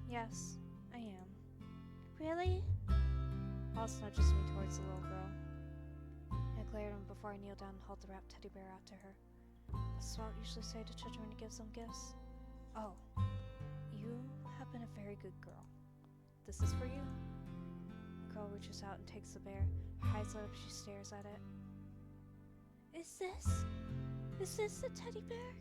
Yes, I am. Really? Waltz nudges me towards the little girl. I glare at him before I kneel down and hold the wrapped teddy bear out to her. That's what I usually say to children when he gives them gifts. Oh, you have been a very good girl. This is for you. The girl reaches out and takes the bear. Her eyes lit up, she stares at it. Is this the teddy bear?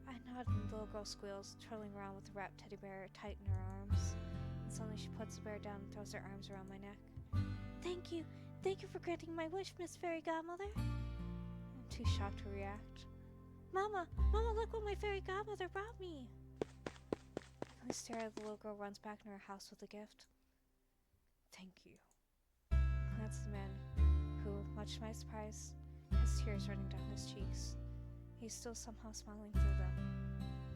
I nod and the little girl squeals, twirling around with the wrapped teddy bear tight in her arms. And suddenly she puts the bear down and throws her arms around my neck. Thank you for granting my wish, Miss Fairy Godmother. I'm too shocked to react. Mama, look what my fairy godmother brought me. I stare as the little girl runs back into her house with the gift. Thank you. I glance at the man, who, much to my surprise, has tears running down his cheeks. He's still somehow smiling through them.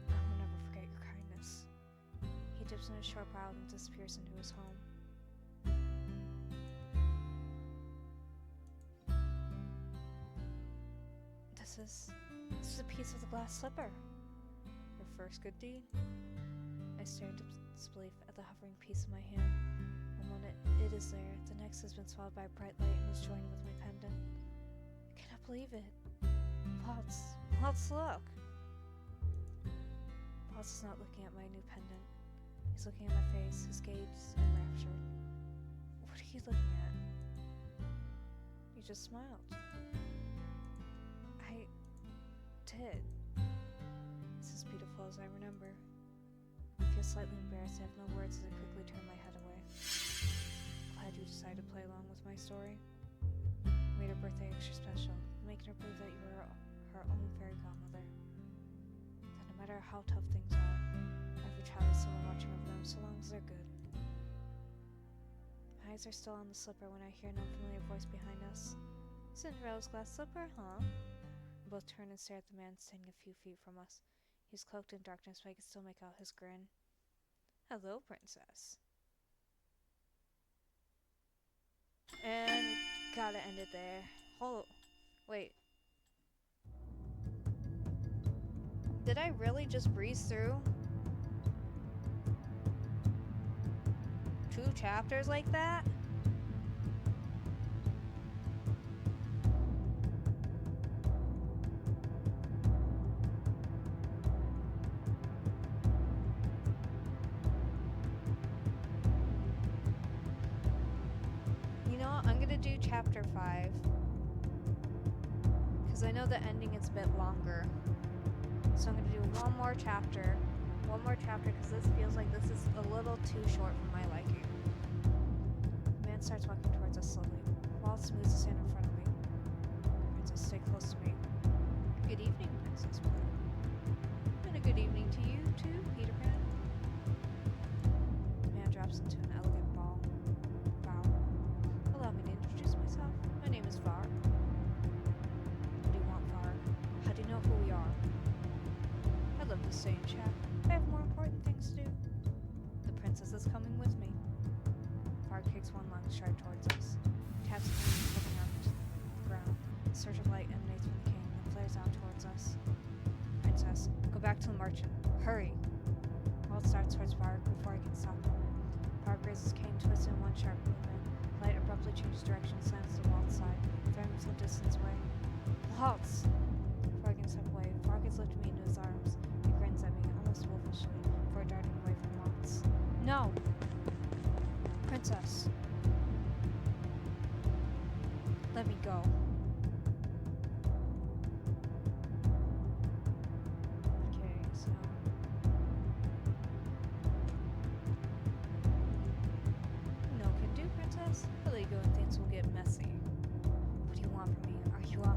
I will never forget your kindness. He dips in his short brow and disappears into his home. This is a piece of the glass slipper. Your first good deed? I stare into disbelief at the hovering piece in my hand. One moment it is there, the next has been swallowed by a bright light and is joined with my pendant. I cannot believe it. Waltz, look! Waltz is not looking at my new pendant. He's looking at my face, his gaze enraptured. What are you looking at? You just smiled. I did. It's as beautiful as I remember. I feel slightly embarrassed. I have no words as I quickly turn my head away. Glad you decided to play along with my story. You made her birthday extra special, making her prove that you were her own fairy godmother. That no matter how tough things are, every child has someone watching over them so long as they're good. My eyes are still on the slipper when I hear an unfamiliar voice behind us. Cinderella's glass slipper, huh? We both turn and stare at the man standing a few feet from us. He's cloaked in darkness, but I can still make out his grin. Hello, princess. And gotta end it there. Wait. Did I really just breeze through 2 chapters like that? I'm gonna do chapter 5 because I know the ending is a bit longer, so I'm gonna do one more chapter because this feels like this is a little too short for my liking. The man starts walking towards us slowly. Waltz moves to stand in front of me. Princess, stay close to me. Good evening, Princess Blue. And a good evening to you too, Peter Pan. The man drops into an elegant bow. Allow me to introduce myself. My name is Var. What do you want, Var? How do you know who we are? I'd love to stay and chat. I have more important things to do. The princess is coming with me. Var kicks one long stride towards us. Taps his hands, looking up to the ground. A surge of light emanates from the king and flares out towards us. Princess, go back to the merchant. Hurry! Waltz starts towards Var before I can stop him. Var grazes his cane, twists in one sharp movement. Light abruptly changes direction, slams to Waltz's side, throwing him some distance away. Waltz! Before I can step away, Vargas lifted me into his arms. He grins at me, No! Princess. Let me go. Okay, so... No can do, Princess. I'll let you go and things will get messy. What do you want from me? Are you a...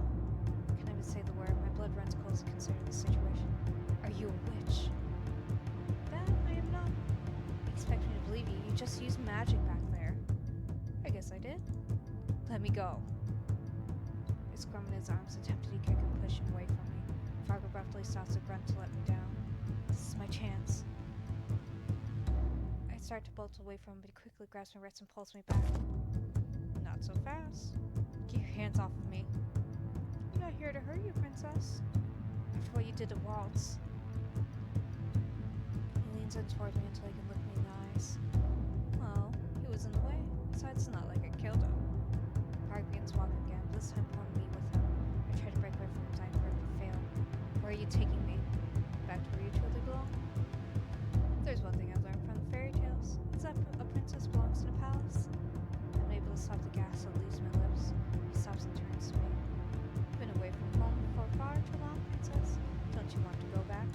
Can I even say the word? My blood runs cold to consider the situation. Are you a witch? That I am not. You expect me to believe you? You just used magic back there. I guess I did. Let me go. I squirm in his arms, attempted to kick and push him away from me. Farg abruptly stops a grunt to let me down. This is my chance. I start to bolt away from him, but he quickly grabs my wrist and pulls me back. Not so fast. Get your hands off of me. I'm not here to hurt you, Princess. After what you did to Waltz. He leans in towards me until he can look me in the eyes. Well, he was in the way. Besides, it's not like I killed him. Farg begins walking again, but this time pulling me with him. I try to break away from him, dying for it to fail. Where are you taking me? Back to where you truly belong? There's one thing I've learned from the fairy tales. It's that a princess belongs in a palace. I'm able to stop the gas that leaves my lips. He stops and turns to me. You've been away from home for far too long, Princess. Don't you want to go back?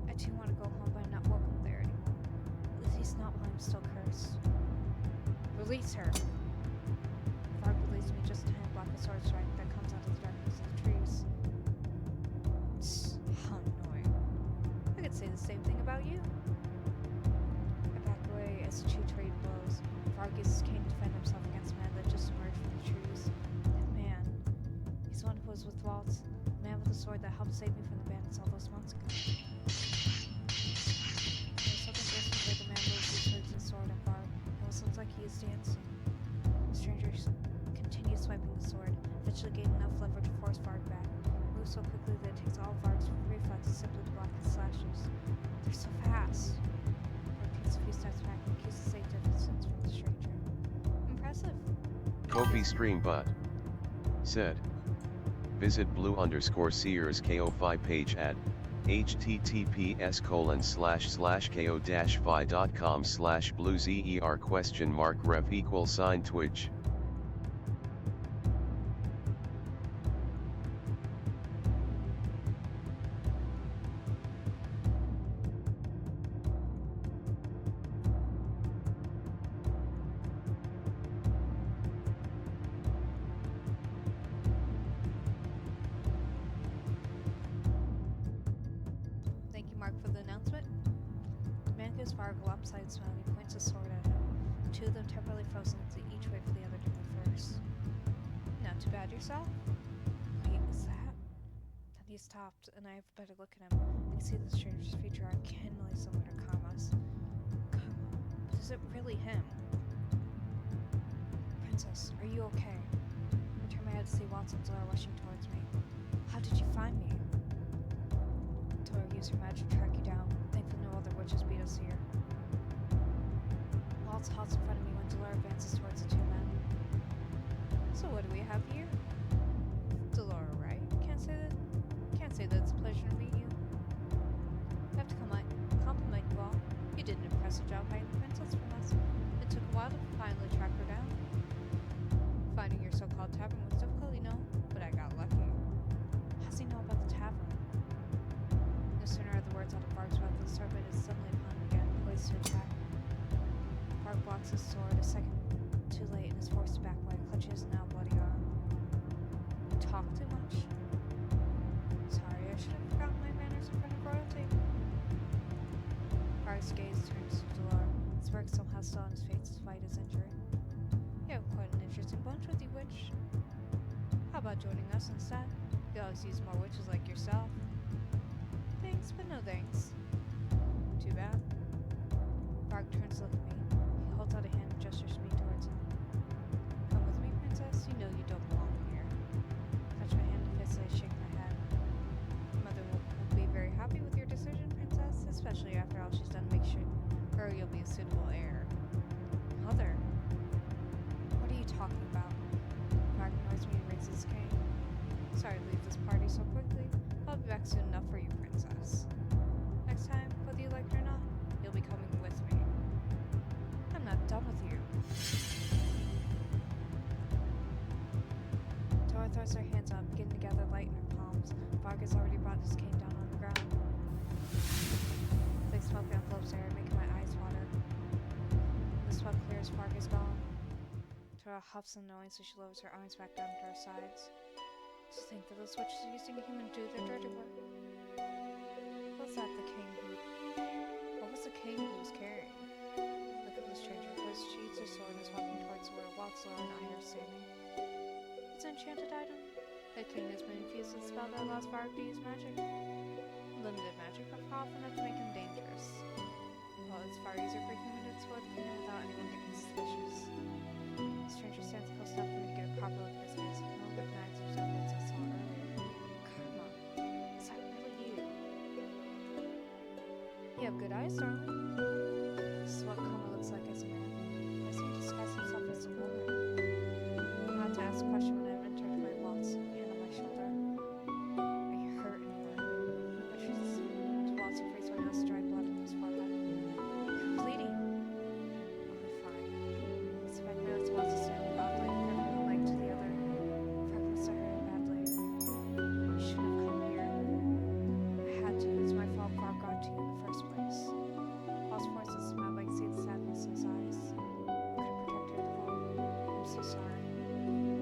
I do want to go home, but I'm not welcome there anymore. At least not while I'm still cursed. Release her. Farg released me just in time to block a sword strike that comes out of the darkness of the trees. How annoying. I could say the same thing about you. I back away as the two trade blows. Farg uses his cane to defend himself against men that just emerged from the trees. That man. He's the one who was with Waltz. The man with the sword that helped save me from the bandits all those months ago. There's something different where the man moves his legs and sword at Farg. It almost looks like he is dancing. The stranger continues swiping the sword, eventually gaining enough lever to force Farg back. He moves so quickly that it takes all Farg's reflexes simply to block his slashes. They're so fast. Farg takes a few steps back and keeps a safe distance from the stranger. Impressive. Kofi stream but said. Visit blue_seers KO5 page at https://ko-fi.com/bluezer ? Thank you, Mark, for the announcement. The man gives Farg a lopsided smile and he points his sword at him. The two of them temporarily frozen as they each wait for the other to move first. Not too bad yourself? Wait, is that? Then he stopped, and I have a better look at him. I can see the stranger's feature are uncannily similar to Karma's. Karma? But is it really him? Princess, are you okay? I turn my head to see Waltz and Delora rushing towards me. How did you find me? Delora used her magic to track you down. Thankfully no other witches beat us here. Waltz halts in front of me when Delora advances towards the two men. So what do we have here? Delora, right? Can't say that it's a pleasure to meet you. I have to compliment you all. You did an impressive job hiding the princess from us. It took a while to finally track her down. Finding your so-called tavern was difficult, you know, but I got lucky. How does he know about the tavern? No sooner are the words out of Farg's mouth than the sword blade is suddenly upon him again, poised to attack. Farg blocks his sword a second too late and is forced back by clutching his now bloody arm. You talk too much? Sorry, I should have forgotten my manners in front of royalty. Farg's gaze turns to Delora. His work somehow still on his face despite his injury. You have quite an interesting bunch with you, witch. How about joining us instead? You always use more witches like yourself. Thanks, but no thanks. Too bad. Farg turns to look at me. He holds out a hand and gestures me towards him. Come with me, princess. You know you don't belong here. Touch my hand and fiercely shake my head. Mother will be very happy with your decision, princess, especially after all she's done to make sure you'll be a suitable heir. Mother? What are you talking about? Farg ignores me and raises his cane. Sorry to leave this party so quickly. I'll be back soon enough for you, princess. Next time, whether you like it or not, you'll be coming Fog has already brought his cane down on the ground. Thick smoke envelopes air, making my eyes water. The smoke clears, Fog is gone. Tara huffs annoyance as she lowers her arms back down to her sides. To think that those witches are using a human to do their dirty work. Was that the king who... What was the king who was carrying? Look at the stranger. His sheaths her sword and is walking towards where Waltz and I are standing. It's an enchanted item. The king has been infused with a spell that allows Varg to use magic. Limited magic, but powerful enough to make him dangerous. Well, it's far easier for a human to explore the kingdom without anyone getting suspicious. The stranger stands close enough for me to get a proper look at his face. I can recognize the resemblance I saw earlier. Karma, is that really you? You have good eyes, darling. This is what Karma looks like as a man. Why does he disguise himself as a woman? I had to ask a question when I entered my Waltz, hand on my shoulder. Are you hurt anywhere? I just Waltz and freeze my nose, dry blood on his forehead. You're bleeding. I'll be fine. So I noticed Waltz is standing oddly, from one leg to the other. Frank must have hurt him badly. You shouldn't have come here. I had to. It's my fault Frank got to you in the first place. Waltz forced a smile, but I could see the sadness in his eyes. I couldn't protect her at all. I'm so sorry.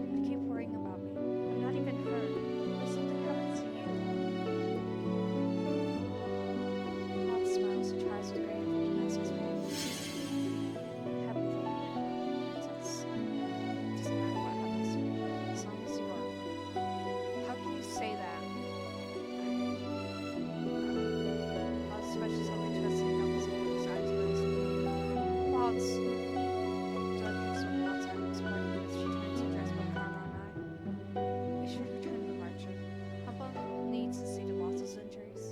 You keep worrying about me. I'm not even hurt. What if something happens to you? Waltz smiles. He tries to grave and denies his pain. Everything. Princess. It doesn't matter what happens to me, as long as you are. How can you say that? Waltz stretches over to us and knuckles over his eyes when he's looking. Waltz. Doug gives one Waltz out his party as she turns to dress both Karma and I. We should return to the marcher. Papa needs to see to Waltz's injuries.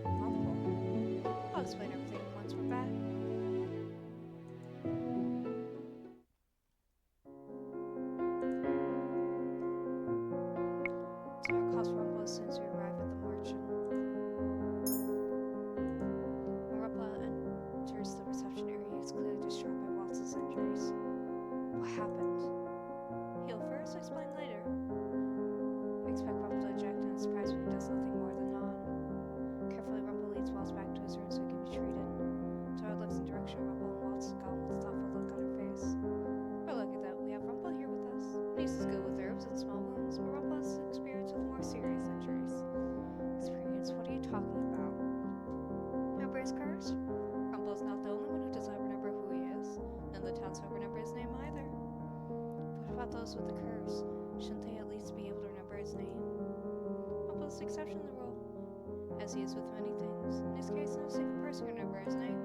Uncle. I'll explain everything once we're back. Tara calls for Rumple as soon as we arrive at the march. When Rumple enters the reception area, he is clearly distraught by Waltz's injuries. What happened? He'll first, explain later. I expect Rumple to eject and is surprised when he does nothing more than nod. Carefully, Rumple leads Waltz back to his room so he can be treated. Tara looks in the direction of Rumple and Waltz is gone with a thoughtful look on her face. We're lucky that we have Rumple here with us. He's as good with herbs and small wounds, but Rumple has experience with more serious injuries. Experience? What are you talking about? Remember his curse? Rumple's not the only one who does not remember who he is, and the townsfolk remember his name either. What about those with the curse? Shouldn't they at least be able to remember his name? Rumple's the exception to the rule, as he is with many things. In his case, no single person can remember his name.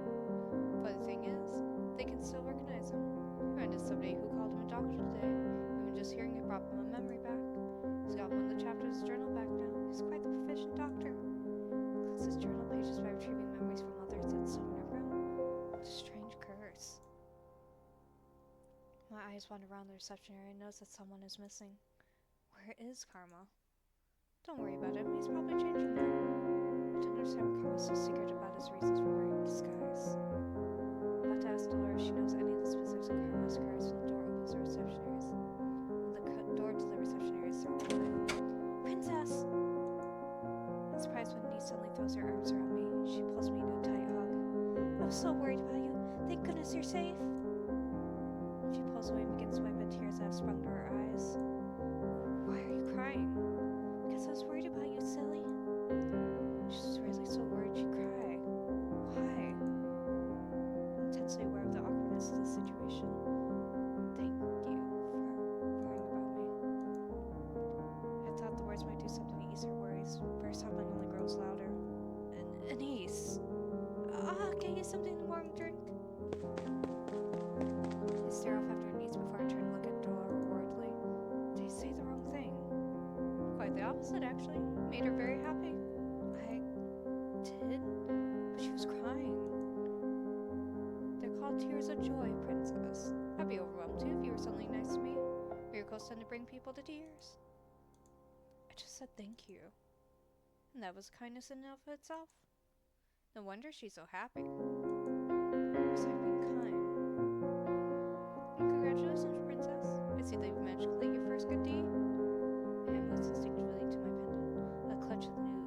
But the thing is, they can still recognize him. I ran into somebody who called him a doctor today. Even just hearing it brought him a memory back. He's got one of the chapters of his journal back now. He's quite the proficient doctor. Clicks his journal pages by retrieving memories from others that still remember him. What a strange curse. My eyes wander around the reception area and notice that someone is missing. Where is Karma? Don't worry about him, he's probably changing now. I don't understand why Karma's so secret about his reasons for wearing disguise. I'm about to ask Dolores if she knows any of the specifics of Karma's curse when the door opens to the reception areas. When the door to the reception area is thrown open. Princess! I'm surprised when Denise suddenly throws her arms around me. She pulls me into a tight hug. I was so worried about you. Thank goodness you're safe. She pulls away and begins to wipe the tears that have sprung to her eyes. Why are you crying? Because I was worried about you, silly. She was really so worried she'd cry. Why? I'm intensely aware of the awkwardness of the situation. Thank you for worrying about me. I thought the words might do something to ease her worries, but her sobbing only grows louder. Anise! Get you something to warm drink? I stare off after Anise before I turn to look at Dora worriedly. Did I say the wrong thing? Quite the opposite, actually. Made her very happy. I did? But she was crying. They're called tears of joy, Princess. I'd be overwhelmed too if you were suddenly nice to me. Miracles tend to bring people to tears. I just said thank you. And that was kindness in and of itself. No wonder she's so happy. Because I've been kind. And congratulations, Princess. I see that you've managed to complete your first good deed. My hand moves instinctively to my pendant. A clutch of the new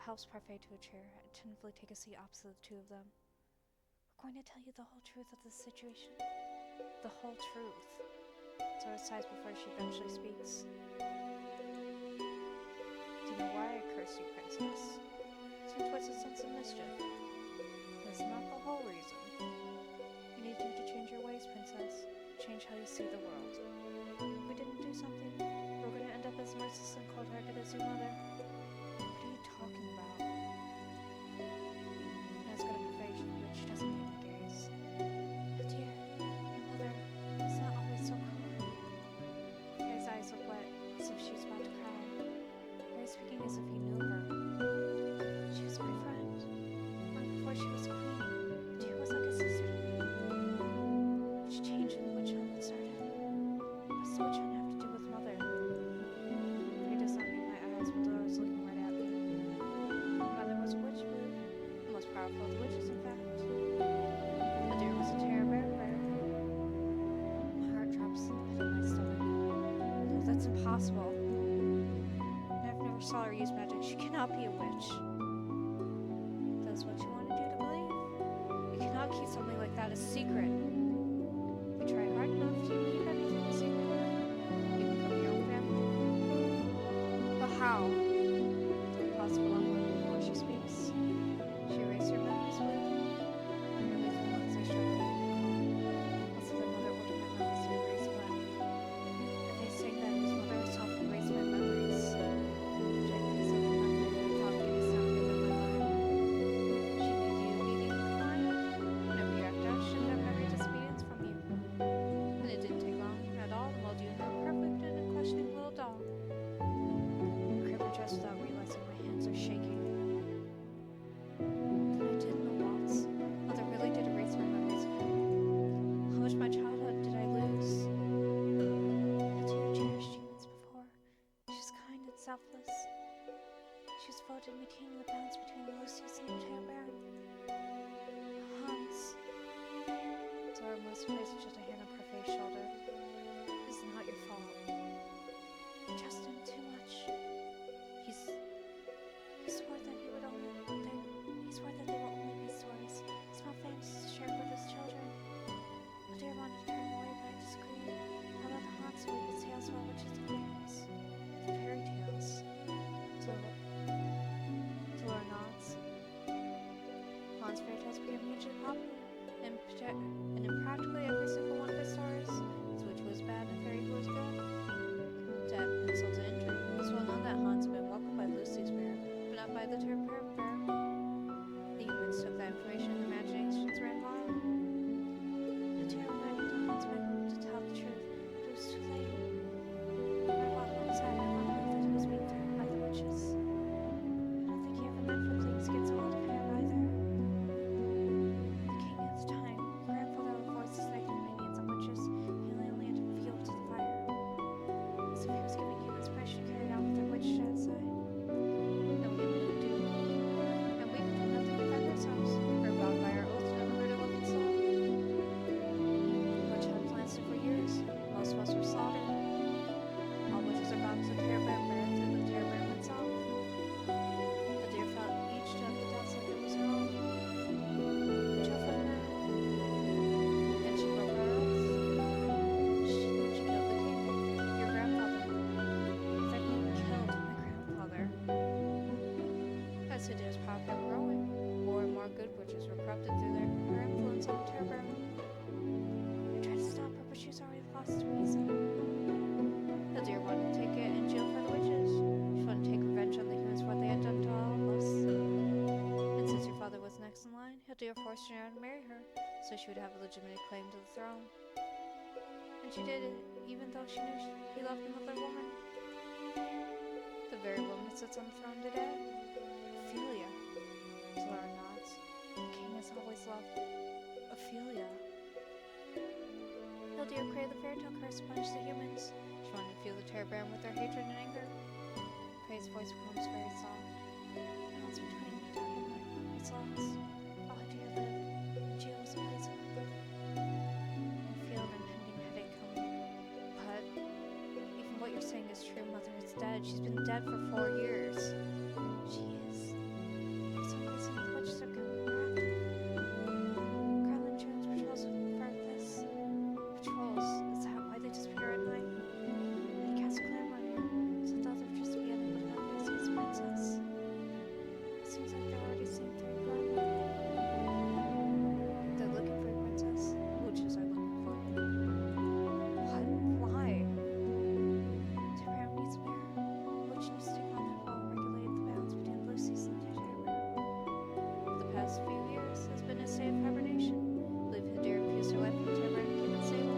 helps Parfait to a chair, attentively take a seat opposite the two of them. We're going to tell you the whole truth of this situation. The whole truth. Zora sighs before she eventually speaks. Do you know why I cursed you, Princess? Some twisted sense of mischief. That's not the whole reason. We need you to change your ways, Princess. Change how you see the world. If we didn't do something, we're going to end up as merciless and cold-hearted as your mother. What are you talking about? Na's got a profession, but she doesn't make me gaze. Oh dear, your mother is not always so calm. His eyes look wet, as if she was about to cry. Harry speaking as if he knew her. She was my friend. Long before she was queen, Tia was like a sister to me. Which changed when the witch hunt started. What does the witch hunt have to do with mother? Harry does not meet my eyes, but Dora was looking right at me. My mother was a witch, but the most powerful of the witches, in fact. But there was a terror bear. My heart drops in the pit of my stomach. No, that's impossible. I've never saw her use magic. She cannot be a witch. That's what you wanted you to believe. You cannot keep something like that a secret. We try hard enough to keep everything a secret, even from your own family. But how? It's impossible before she speaks. She erased her memories with merely the ones I struggle to recall. Also, their mother ordered my memories to be erased, but if they say that his mother herself erased my memories, which I piece of the memory without getting sounded in my mind. She made you be the line. Whenever you act out, she should have memory disobedience from you. And it didn't take long at all to mold you into a perfect and unquestioning little doll. I grip my dress without realizing my hands are shaking. But I did know Waltz. Mother really did erase my memories of him. How much of my childhood did I lose? I too cherished humans before. She was kind and selfless. She was devoted to maintaining the balance between the Lucy's and the Terra Baron. Hans. Zora moves to place a gentle hand on Parfait's shoulder. This is not your fault. You trust him too much. He swore that he would he swore that they will only be stories, small fantasies to share with his children. But dear wanted to turn him away, but I disagreed. I let the Hans weave his tales about witches and fairies. The fairy tales. Zora nods. Hans' fairy tales became hugely popular, and in practically every single one of his stories, his witch was bad and fairy who was good. To add insult to injury, it was well known that Hans had been welcomed by Lucy's bear, but not by the Terra bear. The humans took that information and their imaginations ran wild. The Terra reminded Hans to tell the truth, but it was too late. When I walked outside, I found out that he was being threatened by the witches. I don't think he ever meant for things against all of him either. The king at the time, grandfather of voices like the minions and witches, he only had to fuel to the fire. As if he was giving humans permission to carry out with their witch genocide. And we could do nothing to defend ourselves. We're bound by our oath to never hurt a living soul. Witch hunts lasted for years. Most of us were slaughtered. All witches are bound to the Terra Baron and the Terra Baron itself. The deer felt each step of the death like it was her own. Until for her. And she broke her oath. She killed the king, your grandfather. That king killed my grandfather. As the deer's power kept growing, more and more good witches were corrupted through her influence on the Terra Baron. I tried to stop her, but she was already lost reason. The deer wanted to take it in jail for the witches. She wanted to take revenge on the humans for what they had done to all of us. And since your father was next in line, Hildeer forced her to marry her, so she would have a legitimate claim to the throne. And she did it, even though she knew he loved another woman. The very woman that sits on the throne today. Ophelia. Zora nods. The king has always loved Ophelia. Hildeer created the fairy tale curse to punish the humans. She wanted to fuel the Terra Baron with their hatred and anger. Faye's voice becomes very soft. Now it's between dark and light. It's lost. While Hildeer lived, the jail was a place of hope. I feel an impending headache coming. But even what you're saying is true. Mother is dead. She's been dead for 4 years. She is some reason the witches are coming around. Carlin Jones patrols have confirmed this. Patrols? Is that why they disappear at night? They cast a clam on you, so thought they'd just be anyone but not Lucy's princess. It seems like they're already seeing through Carlin. They're looking for your princess. Witches are looking for you. What? Why? Terrarium needs a mirror. Witch needs to take on that role, regulate the balance between Lucy's and the terrarium. For the past few years, has been a state of hibernation. I believe Hadir infused her life in the terrarium to keep it safe.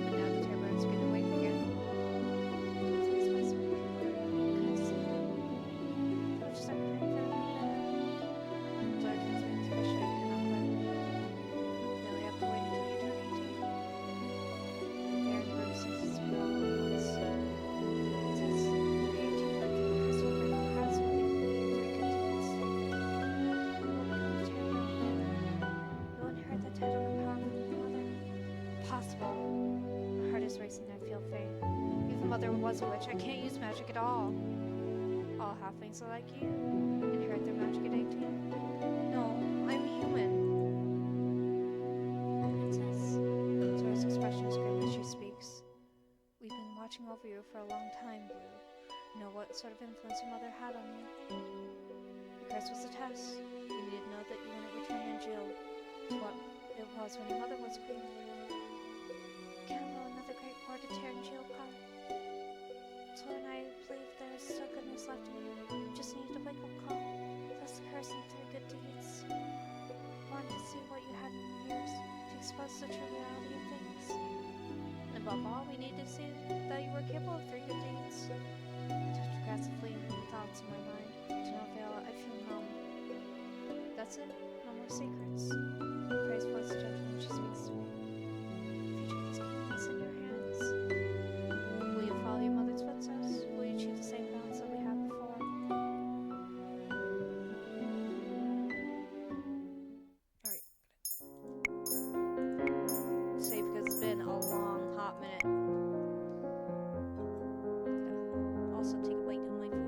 But now the terrarium's getting awake again. Please, my sweet couldn't see them. The witches are preparing for them better. Dark has been especially I cannot quite. Really have to wait until you turn 18. The Baron Bruce seems to be all at once. Princess, the 18th birthday of the crystal ring crowns will leave me in 3 good deeds. You will become the terrarium again. You will inherit the title and power from your mother. Impossible. My heart is racing and I feel faint. Even mother was a witch. I can't use magic at all. All halflings are like you. Inherit their magic at 18. No, I'm human. Princess. Zora's expression is grim as she speaks. We've been watching over you for a long time, Blue. Know what sort of influence your mother had on you. The curse was a test. You needed to know that you wouldn't return in jail. It's what it was when your mother was queen. Can't allow another great war to tear in jail apart. So and I believe there is still goodness left in you. You just need a wake-up call. Thus the curse and 3 good deeds. Wanted to see what you had in years to expose the true reality of things. And above all, we need to see that you were capable of 3 good deeds. Touch aggressively thoughts in my mind. To no avail, I feel numb. That's it. No more secrets. Praise voice gentle when she speaks to me. Future of this kingdom is in your hands. Will you follow your mother's footsteps? Will you achieve the same balance that we had before? Alright. Save because it's been a long, hot minute. Also take a bite of my food.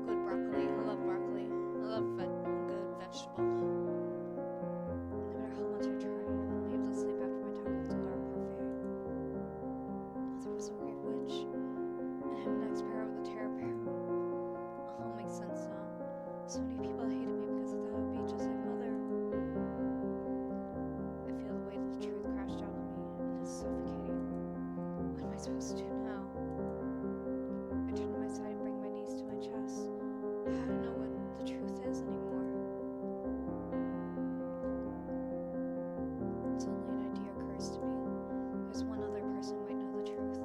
Good broccoli. I love broccoli. I love good vegetable. No matter how much I try, I'm unable to sleep after my talk with Dollar Parfait. Mother was a great witch, and I'm an expert with the terror parent. All makes sense now. So many people hated me because I thought I would be just like mother. I feel the weight of the truth crash down on me, and it's suffocating. What am I supposed to do now? I turn to my side and bring my knees to my chest. I don't know what the truth is anymore. Suddenly an idea occurs to me. There's one other person who might know the truth.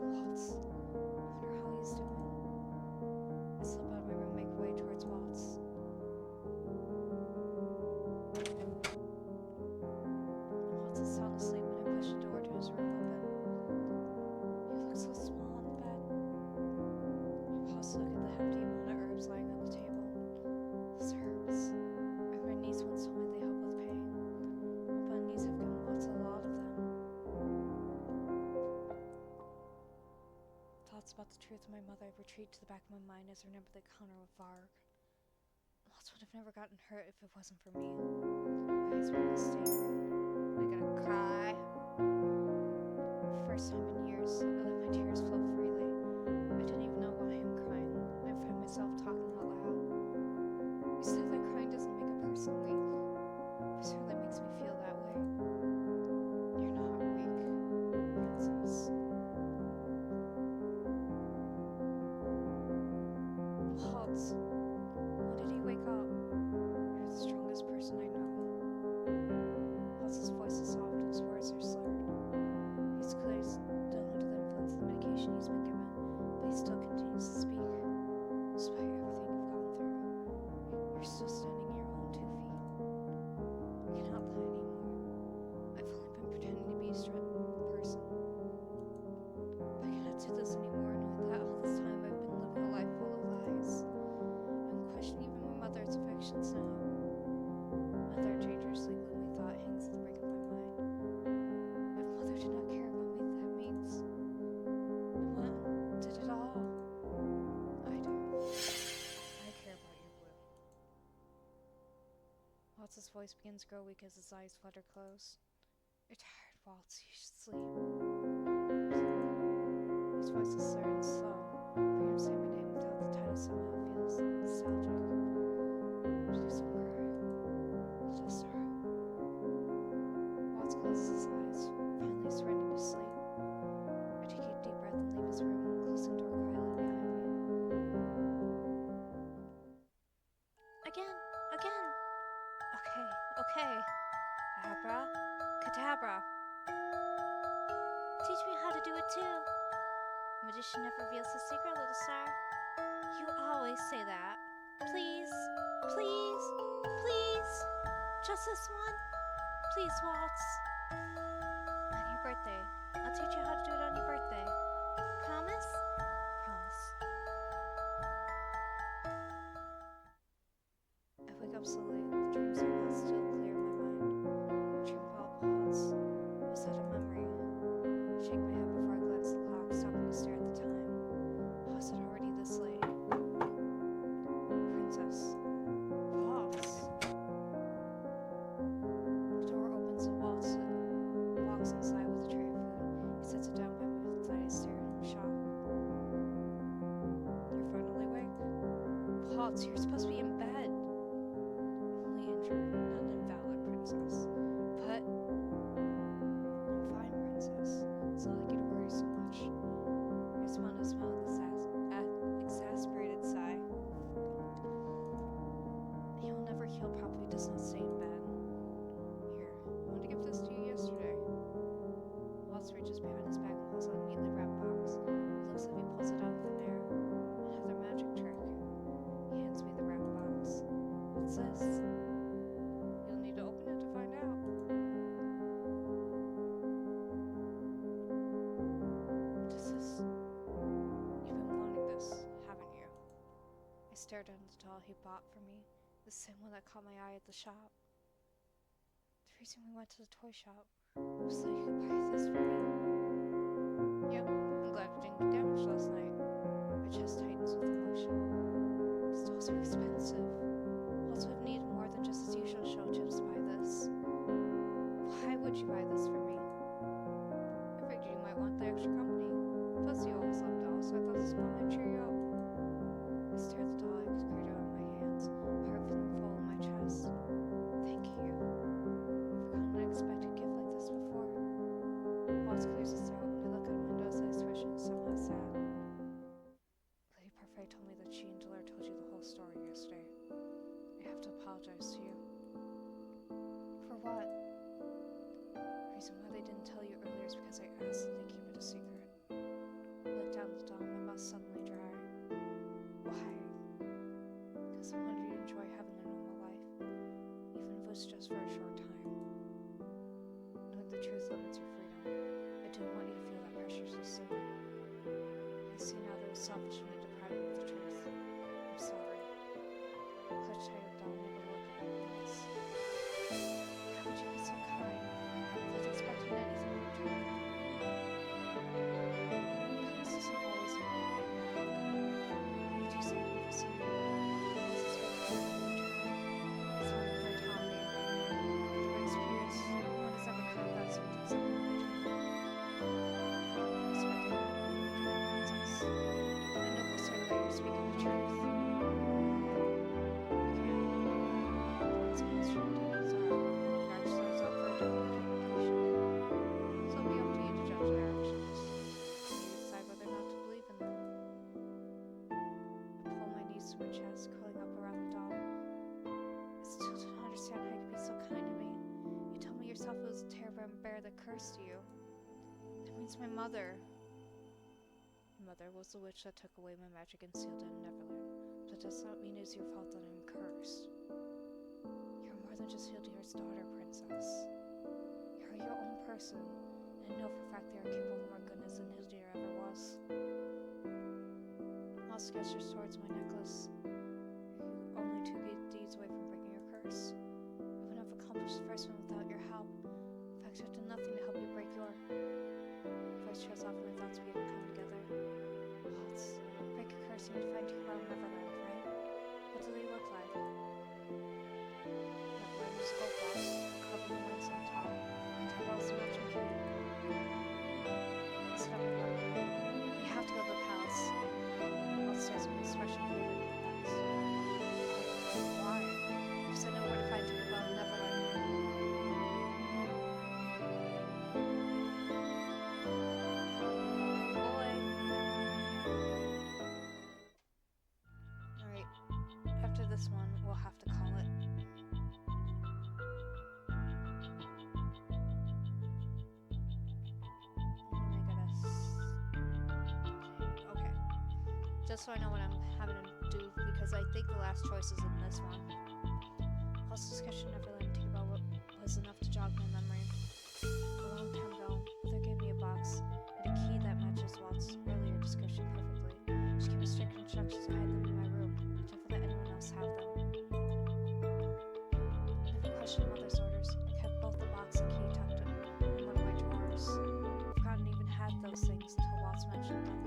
Waltz. I wonder how he's doing. I slip out of my room and make my way towards Waltz. Waltz is sound asleep when I push the door to his room open. He looks so small on the bed. I pause to look at the hefty amount of herbs lying on the table. These herbs. My niece once told me they help with pain. My niece have given Waltz a lot of them. Thoughts about the truth of my mother retreat to the back of my mind as I remember the encounter with Varg. Waltz would have never gotten hurt if it wasn't for me. My eyes always been the sting. Am I gonna cry? First time in years, I let my tears flow freely. I didn't even know why I'm crying. I find myself talking out loud. You said that crying doesn't make a person weak. It certainly makes me feel that way. You're not weak, princess. Waltz, when did you wake up? You're the strongest person I know. Waltz's voice is soft, his words are slurred. He's clearly still under the influence of the medication he's been given, but he still continues to speak. Despite everything you've gone through, you're still standing on your own 2 feet. I cannot lie anymore. I've only been pretending to be a certain person. But I cannot do this anymore, knowing that all this time I've been living a life full of lies. I'm questioning even my mother's affections now. Another dangerously gloomy thought hangs at the back of my mind. If mother did not care about me, that means no one did it all. I do. I care about you, Blue. Waltz's voice begins to grow weak as his eyes flutter close. You're tired, Waltz. You should sleep. His voice is slurred and slow. For him to say my name without the title somehow feels nostalgic. Please don't cry. Just start. Waltz closes his eyes, finally surrendering to sleep. I take a deep breath and leave his room, closing the door quietly behind me. Again. Okay. Abra, cadabra. Teach me how to do it too. Magician never reveals his secret, little star. You always say that. Please. Just this one. Please, Waltz. On your birthday. I'll teach you how to do it on your birthday. Promise? Promise. I wake up slowly, the dream somehow still clear in my mind. Dream about Waltz. Was that a memory? I shake my head before I glance at the clock, stopping to stare at the time. How is it already this late? Princess. Waltz. The door opens and Waltz walks inside with a tray of food. He sets it down by my bedside. I stare at him shocked. You're finally awake? Waltz, you're supposed to be in bed. Only injured, not an invalid, princess. But I'm fine, princess. It's not like you to worry so much. I just want to smell the exasperated sigh. He will never heal properly, does not stay in bed. Here, I wanted to give this to you yesterday. Waltz reaches behind his back and pulls out a neatly wrapped box. It looks like he pulls it out of thin air. Another magic trick. He hands me the wrapped box. What's this? You'll need to open it to find out. You've been wanting this, haven't you? I stared down at the doll he bought for me, the same one that caught my eye at the shop. The reason we went to the toy shop was so you could buy this for me. Yep, I'm glad it didn't get damaged last night. My chest tightens with emotion. These dolls are expensive. Also, I've needed more than just his usual show chips to buy this. Why would you buy this for me? I figured you might want the extra company. Plus, you always loved dolls, so I thought this one might cheer you up. I stare at the doll I could create out of my hands, heart feeling full in my chest. Thank you. I've gotten an unexpected gift like this before. Waltz clears his throat, and I look out the window as I switch and somehow sad. Lady Parfait told me that she and Dillard told you the whole story yesterday. I have to apologize to you. For what? The reason why they didn't tell you earlier is because I asked that they keep it a secret. I looked down at the doll, my mouth suddenly dry. Why? Because I wanted you to enjoy having a normal life, even if it was just for a short time. Knowing the truth limits your freedom, I didn't want you to feel that pressure so soon. I see now that it was selfish of me to deprive you of the truth. I'm sorry. I clutched tight at the doll and able to look at my face. How would you be so kind? Without expecting anything in return? Kindness doesn't always mean you do something for someone. This is what I want in return. It's what I taught me. still don't understand how you could be so kind to me. You told me yourself it was a terrible bear that cursed you. That means my mother. My mother was the witch that took away my magic and sealed it in Neverland. But that does not mean it's your fault that I'm cursed. You're more than just Hildegarde's daughter, princess. You're your own person, and I know for a fact they are capable of more goodness than Hildegarde ever was. I'll sketch your swords, my necklace. You're only two good deeds away from breaking your curse. I wouldn't have accomplished the first one without your help. In fact, I've done nothing to help you break your... Voice trails off my thoughts we didn't come together. Waltz, break a curse and you'd find Tinkerbell in Neverland, right? What do they look like? Neverland is a gold box, covered in wings on top. Tinkerbell's the matching key. It's Neverland. We have to go to the palace. Waltz stares at me, expression really perplexed. Why? Because I know where to find Tinkerbell in Neverland. Alright, after this one, we'll have to call it. Okay. Just so I know what I'm having to do, because I think the last choice is in this one. Also, sketching Neverland and Tinkerbell was enough to jog my memory. A long time ago, Mother gave me a box and a key that matches Waltz's earlier description perfectly. She gave me strict instructions to hide them in my room. Don't let anyone else have them. I never questioned Mother's orders. I kept both the box and key tucked in one of my drawers. I've forgotten even had those things until Waltz mentioned them.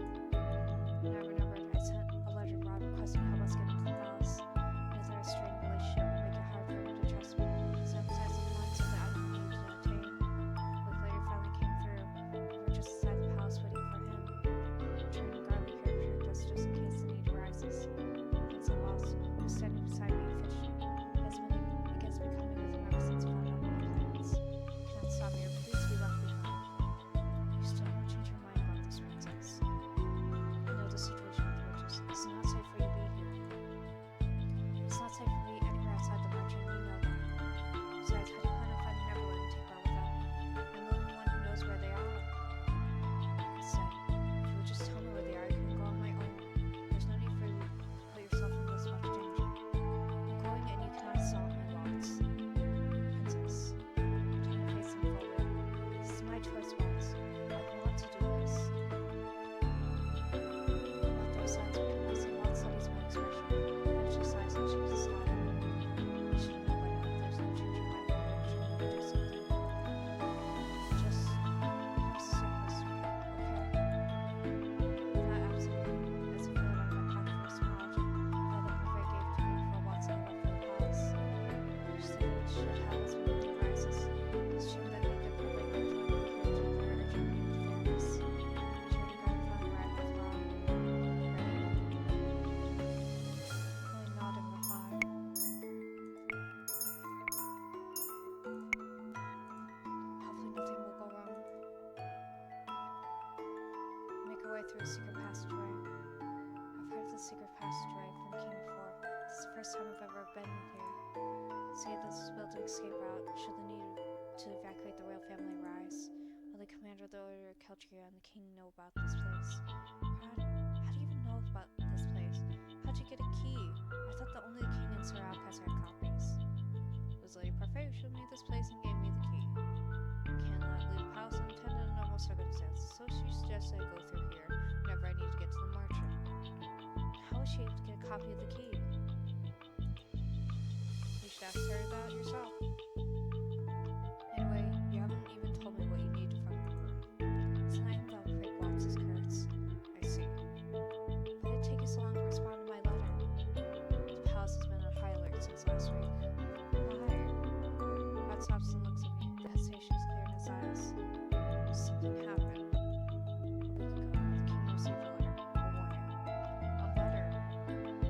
And I remembered I sent a letter to Rob requesting help us get into the palace. I knew that a strained relationship would make it hard for him to trust me, so I emphasized the points of the item we needed to obtain. A week later finally came through. We were just inside the palace waiting for him. Turning garlic hair protect us just in case the need arises. Vincent Waltz was standing beside me fidgeting. He has been against me coming with him ever since he found out my plans. He cannot stop me or refuse to be left behind. You still haven't changed your mind about this, princess. I know the situation with the witches. It's not safe for you to be here. It's not safe for me anywhere outside the margin, you know that. Besides, how do you plan on finding Neverland and Tinkerbell without me? I'm the only one who knows where they are. I said, if you would just tell me where they are, I can go on my own. There's no need for you to put yourself in this much danger. I'm going and you cannot stop me, Waltz. Princess, turn your face and forward. This is my choice, Waltz. I want to do this. With those signs between us, Waltz studies my expression. Eventually sighs and shakes his head. You should know by now that there's no change in my direction. I do something. Just stick with me, okay? Not absolutely. As if I had on my pocket for a small object, that the buffet gave to me for Waltz and left for the palace. Just think we should have as many devices. It's true that we could probably go to another urgent need for this. Children finally arrived with Rob. Only nod and reply. Hopefully nothing will go wrong. Make our way through a secret passageway. I've heard of the secret passageway from King before. This is the first time I've ever been here. Say this is built to escape route should the need to evacuate the royal family arise. Will the commander of the Order of Keltria and the king know about this place? How do you even know about this place? How'd you get a key? I thought that only the king and Sir Alcaz had copies. It was Lady Parfait who showed me this place and gave me the key. Can't let leave the house unattended in normal circumstances, so she suggested I go through here whenever I need to get to the merchant. How was she able to get a copy of the key? You should ask her that yourself. Anyway, you haven't even told me what you need from the room. It's an item that will break Waltz's curse. I see. Why did it take you so long to respond to my letter? The palace has been on high alert since last week. Why? Rod stops and looks at me. The hesitation is clear in his eyes. Something happened. A week ago, the king received a letter. A warning. A letter.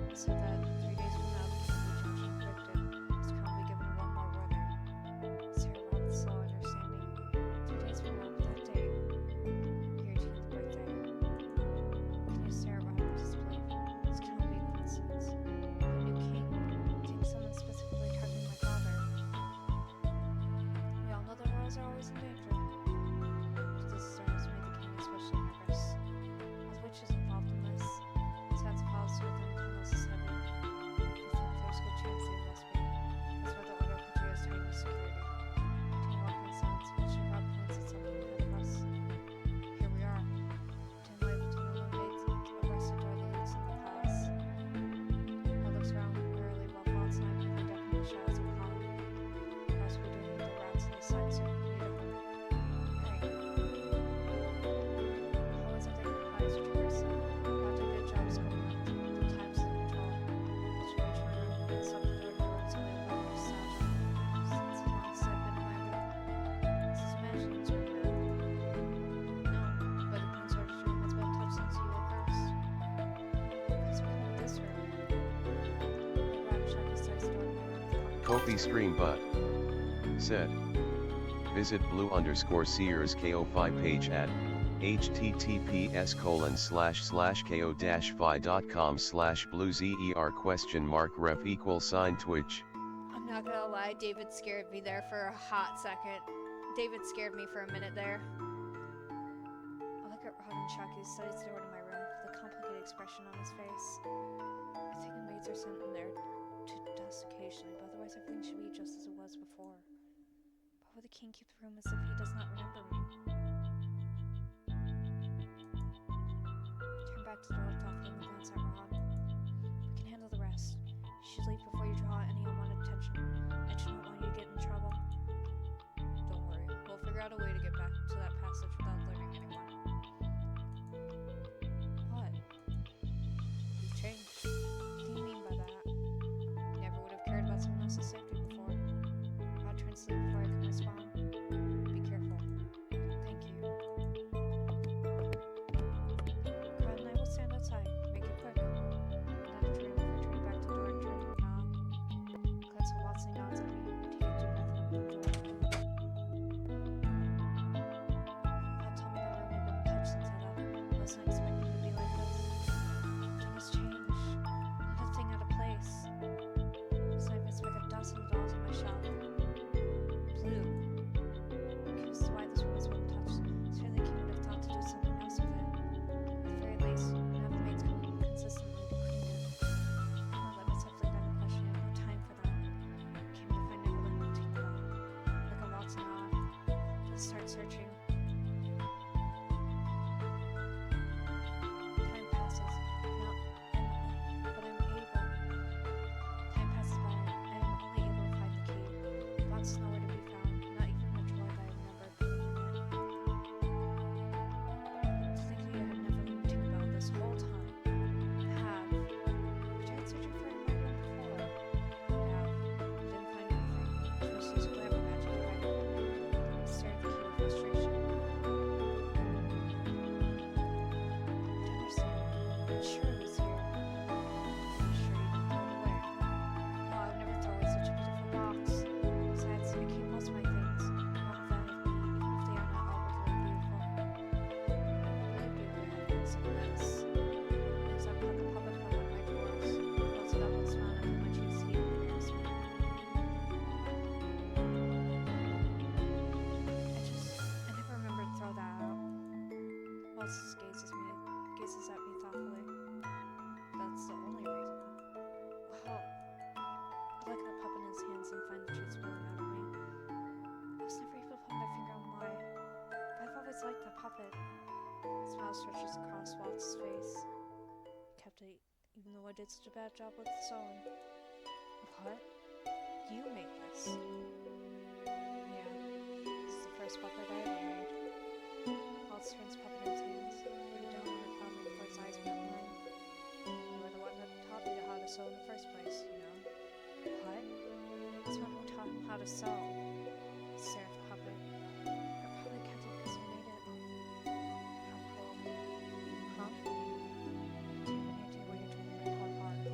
It said that 3 days from now, the king will be judged and convicted. His crown will be given to one more warning. Sarah Rob is slow understanding. 3 days from now, that day, your 18th birthday. Can you Sarah Rob disbelief? This cannot be a coincidence. The new king takes someone specifically targeting my Kofi scream but. Said. Visit blue_seers KO5 page at https://ko-fi.com/bluezer?ref=Twitch. I'm not gonna lie, David scared me there for a hot second. David scared me for a minute there. I look at Rod and Chucky, who studies the door to my room with a complicated expression on his face. I think the maids are sent in there to dust occasionally, but otherwise everything should be just as it was before. Why would the king keep the room as if he does not remember me? Turn back to the door thoughtfully and glance at Rod. We can handle the rest. You should leave before you draw any unwanted attention. I do not want you to get in trouble. Don't worry, we'll figure out a way to get back to that passage without alerting anyone. What? You've changed. What do you mean by that? You never would have cared about someone else's safety before. Rod turns to leave before I can respond. Be careful. Thank you. Rod and I will stand outside. Make it quick. And out of dream, returning back to the door and turning the knob. Glance at Waltz and nods at me. Take a deep breath and open the door. Rod told me that room had been touched since I left. I wasn't expecting it to be like this. Everything has changed. Not a thing out of place. It's not even a speck of dust on the dolls on my shelf. Blue. Curious as to why this room has been touched. Certainly the king would have thought to do something else with it. At the very least, have the maids come consistently to clean it. I won't let myself leave that impression. I have no time for that. Came to find Neverland and take that. Like a Waltz and off. Just start searching. Time passes. But I'm able. Time passes by. I am only able to find the key. The box is nowhere to be found. Not even in the drawer that I remember putting in it. To think that you had never been too about this whole time. I have. You tried searching for it in my room before. I have. You didn't find anything. You must use glamour magic to find it. I stared at the key with frustration. I don't understand. I'm sure it was here. I'm sure you didn't throw it away. No, I would never throw away such a beautiful box. Besides, it came most of my things. Not value of me, even if they are not outwardly beautiful. I believe you would have some of this. As I pulled the puppet from one of my drawers, closed it up and smiled at him when she was eating and kissed me. I never remembered to throw that out. Waltz gazes at me thoughtfully. That's the only reason. Wow. I look at the puppet in his hands and find the truth spilling out of me. I was never able to put my finger on why, but I've always liked that puppet. A smile stretches across Waltz's face. He kept it, even though I did such a bad job with the sewing. What? You made this? Yeah. This is the first puppet I ever made. Waltz turns the puppet in his hands. Put it down on it proudly before his eyes met mine. You were the one that taught me how to sew in the first place, you know. What? Someone who taught him how to sew. Stare at the puppet. I probably kept it because you made it. How cool. Huh? Take an empty way of turning my poor heart.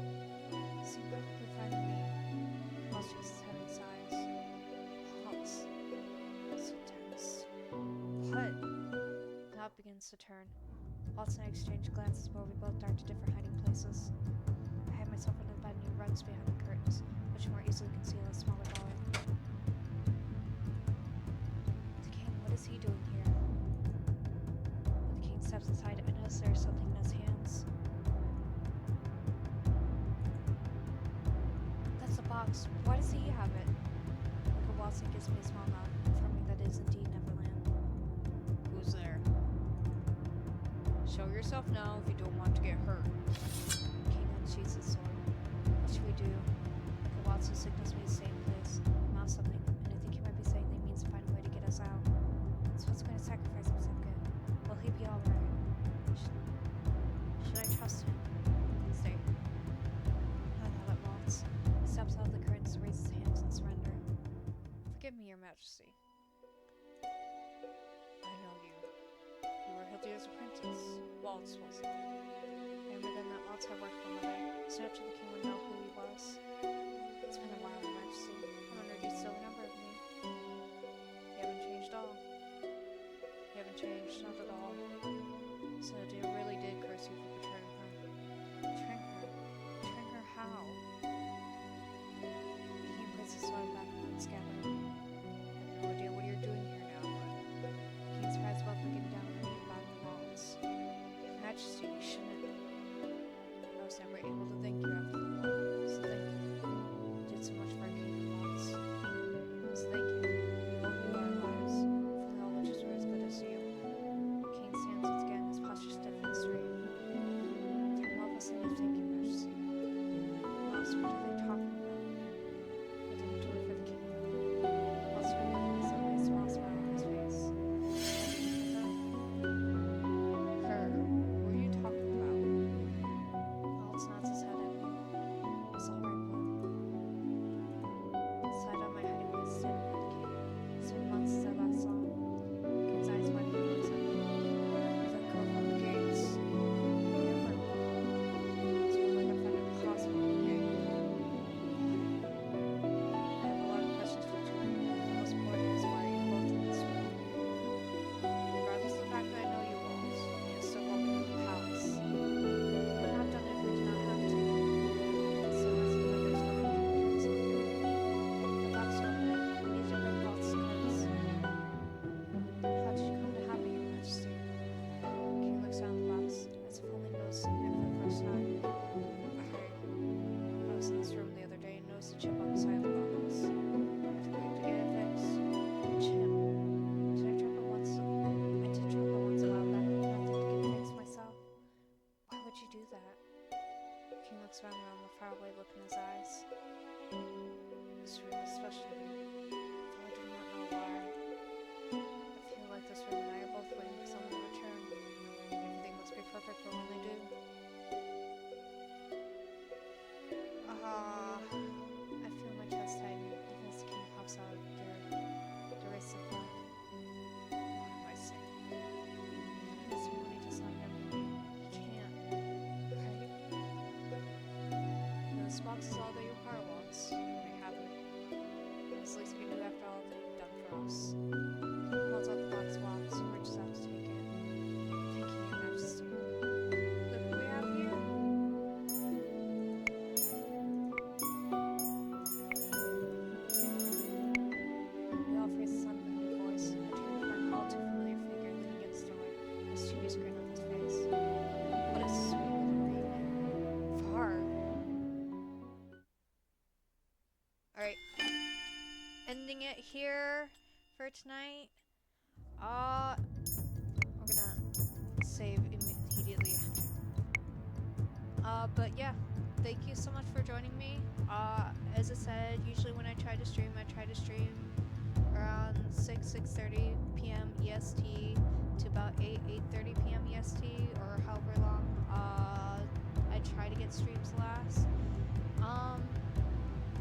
You seem perfectly fine with me. Waltz shakes his head and sighs. Waltz. So tense. What? Now it begins to turn. Waltz and I exchange glances where we both dart to different hiding places. I hide myself under the bed and he runs behind the curtains, which more easily conceal a smaller boy. The king, what is he doing here? When the king steps aside, I notice there is something in his hands. That's the box. Why does he have it? Look at Waltz and gives me a small nod, confirming that it is indeed Neverland. Who's there? Show yourself now if you don't want to get hurt. King unsheathes his sword. What should we do? The Waltz who signals me to stay in place. Mouth something, and I think he might be saying that he means to find a way to get us out. So what's going to sacrifice himself good? Will he be alright? Should I trust him? Stay. I thought at Waltz. He steps out of the curtains, raises his hands in surrender. Forgive me, Your Majesty. I know you. You were Hildia's apprentice. Waltz was it? I remember then that Waltz had worked for Mother, so naturally the king would know who he was. It's been a while, Your Majesty. I wonder if you still remember me. You haven't changed at all. You haven't changed, not at all. So dear really did curse you for betraying her. Betraying her? Betraying her how? He puts his sword back in its scabbard. I have no idea what you're doing here now, but King's prize about looking down on you about the walls. Your Majesty, you shouldn't. I was never able to thank you after the war, so thank you. You did so much for our kingdom once. So thank you. We owe you our lives, for the knowledge is as good as you. King stands once again, his posture stiff and straight. From all of us, thank you, Majesty. What else were they talking about? I didn't do it for the kingdom. Waltz remembers a nice small smile on his face. Her? What are you talking about? Waltz nods his head at me. It's all right, Will. Side on my hiding place didn't indicate. It's been months since I last saw him. King's eyes wide and he looks at me. We let go from the gates. Remember me. It's more like I find it impossible to hear you. I have a lot of questions for you. The most important is why you're both in this room. Regardless of the fact that I know you all, you still walk into the palace. I would have done it if we did not have to. So as the others go into the the box open, I need to bring Waltz cards. How did you come to have me, Your Majesty? King looks down the box, as if only noticing it for the first time. I was in this room the other day and noticed a chip on the side of the box. I told you to get it fixed. A chip. Did I drop it once? I did drop it once a while back, but I didn't get it fixed myself. Why would you do that? King looks around with a faraway look in his eyes. This room is special to me, though I do not know why. I feel like this room and I are both waiting for someone to return. Everything must be perfect for when they do. I feel my chest tighten even as the king pops out the race of life. What am I saying? This money does not remember me. He can't. Right? This box is all that your power wants. We have it. It's the least we can do after all that you've done for us. He pulls out the box box and reaches out to take it. Thank you, Your Majesty. Look what we have here. We all phrase the sound of a new voice. I turn for an all too familiar figure leaning against the door, a mischievous grin on his face. What a sweet little baby. Far. Alright. Ending it here for tonight. We're gonna save immediately after. But yeah, thank you so much for joining me. As I said, usually when I try to stream around 6:30 p.m. EST to about 8:30 p.m. EST, or however long I try to get streams last.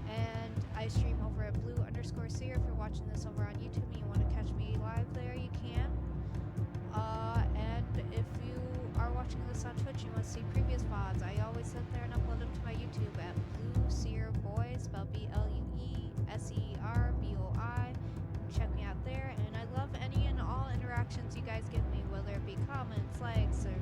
And I stream over at blue_seer. If you're watching this over on YouTube and you want to catch me live there, you can. And if you are watching this on Twitch, you want to see previous VODs, I always sit there and upload them to my YouTube at Blue Boy, spelled BLUESERBOI. Check me out there, and I love any and all interactions you guys give me, whether it be comments, likes, or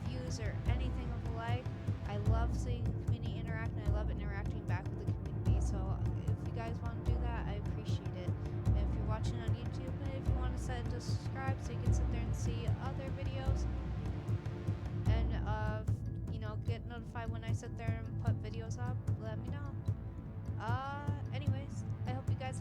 views, or anything of the like. I love seeing the community interact, and I love interacting back with the community. So if you guys want to do that, I appreciate it. And if you're watching on YouTube, and if you want to set to subscribe so you can sit there and see other videos, and get notified when I sit there and put videos up, let me know. Anyways, I hope you guys